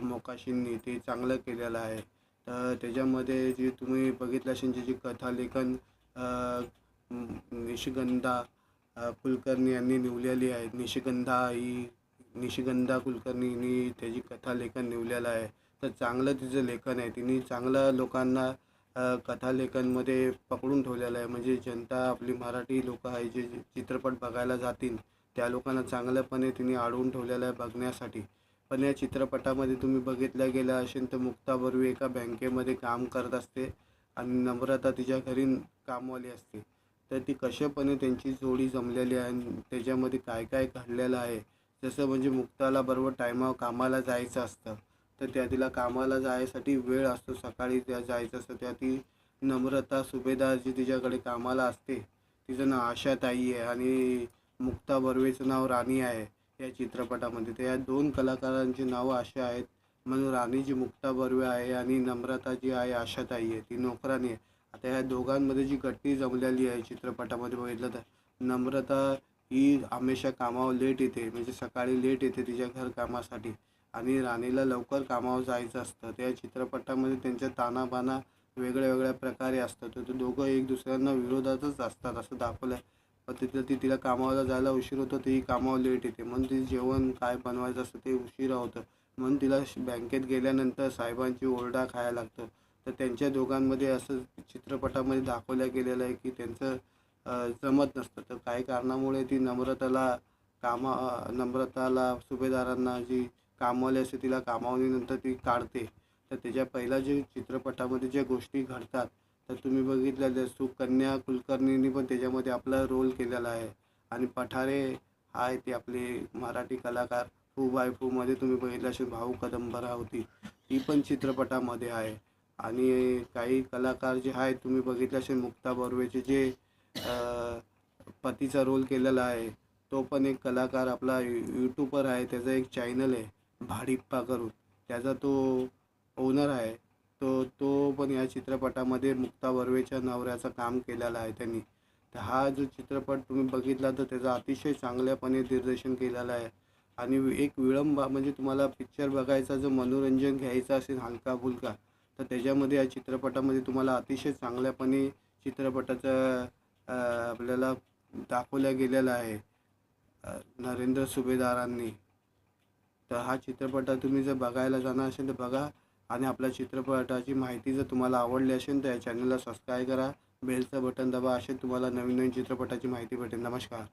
मोकाशींनी ते चांगलं केलेलं आहे. तर त्याच्यामध्ये जे तुम्ही बघितलं असेल जे कथालेखन निशिगंधा कुलकर्णी यांनी निवडलेली आहे. निशिगंधा कुलकर्णींनी त्याची कथालेखन निवडलेलं आहे. तर चांगलं तिचं लेखन आहे. तिने चांगलं लोकांना कथालेखनमध्ये पकडून ठेवलेलं आहे. म्हणजे जनता आपली मराठी लोकं आहे जे चित्रपट बघायला जातील त्या लोकांना चांगल्यापणे तिने अडवून ठेवलेलं आहे बघण्यासाठी. पण या चित्रपटामध्ये तुम्ही बघितलं गेलं असेल तर मुक्ता बर्वे एका बँकेमध्ये काम करत असते आणि नम्रता तिच्या घरी कामवाली असते. तर ती कशापणे त्यांची जोडी जमलेली आहे आणि त्याच्यामध्ये काय काय घडलेलं आहे. जसं म्हणजे मुक्ताला बरोबर टायमावर कामाला जायचं असतं तर तिला कामाला जायसाठी वेळ असतो. सकाळी त्या जायचं असतं त्या ती नम्रता सुभेदार जी तिच्याकडे कामाला असते तिचं नाव आशाताई आहे आणि मुक्ता बर्वेचं नाव राणी आहे या चित्रपटामध्ये. तर या दोन कलाकारांची नावं अशी आहेत म्हणून राणी जी मुक्ता बर्वे आहे आणि नम्रता जी आहे आशाताई आहे ती नोकरानी आहे. आता या दोघांमध्ये जी गट्टी जमलेली आहे चित्रपटामध्ये बघितलं तर नम्रता ही हमेशा कामावर लेट येते, म्हणजे सकाळी लेट येते तिच्या घर कामासाठी आणि राणीला लवकर कामावर जायचं असतं. त्या चित्रपटामध्ये त्यांच्या ताणाबाणा वेगळ्या वेगळ्या प्रकारे असतात. तर ते दोघं एक दुसऱ्यांना विरोधातच असतात असं दाखवलं आहे. पण तिला कामाला जायला उशीर होतो, ती कामावर लेट येते म्हणून ती जेवण काय बनवायचं असतं ते उशिरा होतं म्हणून तिला बँकेत गेल्यानंतर साहेबांची ओरडा खायला लागतं. तर त्यांच्या दोघांमध्ये असं चित्रपटामध्ये दाखवलं गेलेलं आहे की त्यांचं जमत नसतं. तर काही कारणामुळे ती नम्रताला सुभेदारांना जी कामवाली असते तिला कामावरनंतर ती काढते. तर त्याच्या पहिल्या जे चित्रपटामध्ये ज्या गोष्टी घडतात तर तुम्ही बघितलं सुकन्या कुलकर्णींनी पण त्याच्यामध्ये आपला रोल केलेला आहे आणि पठारे आहे ते आपले मराठी कलाकार. फू बाय फूमध्ये तुम्ही बघितलं असेल भाऊ कदंबरावती ती पण चित्रपटामध्ये आहे आणि काही कलाकार जे आहेत तुम्ही बघितलं असेल मुक्ता बर्वेचे जे पतीचा रोल केलेला आहे तो पण एक कलाकार आपला यूट्यूबर आहे. त्याचा एक चॅनल आहे भाडिप्पा करून, त्याचा तो ओनर आहे. तो पण या चित्रपटामध्ये मुक्ता बर्वेच्या नवऱ्याचं काम केलेलं आहे त्यांनी. तर हा जो चित्रपट तुम्ही बघितला तर त्याचं अतिशय चांगल्यापणे दिग्दर्शन केलेलं आहे आणि एक म्हणजे तुम्हाला पिक्चर बघायचा जो मनोरंजन घ्यायचं असेल हलका फुलका तर त्याच्यामध्ये या चित्रपटामध्ये तुम्हाला अतिशय चांगल्यापणे चित्रपटाचं आपल्याला दाखवलं गेलेलं आहे नरेंद्र सुभेदारांनी. तर हा चित्रपट तुम्ही जर बघायला जाणार असेल तर बघा आणि आपल्या चित्रपटाची माहिती जर तुम्हाला आवडली असेल तर या चॅनलला सबस्क्राईब करा, बेलचं बटन दाबा, असे तुम्हाला नवीन नवीन चित्रपटाची माहिती भेटेल. नमस्कार.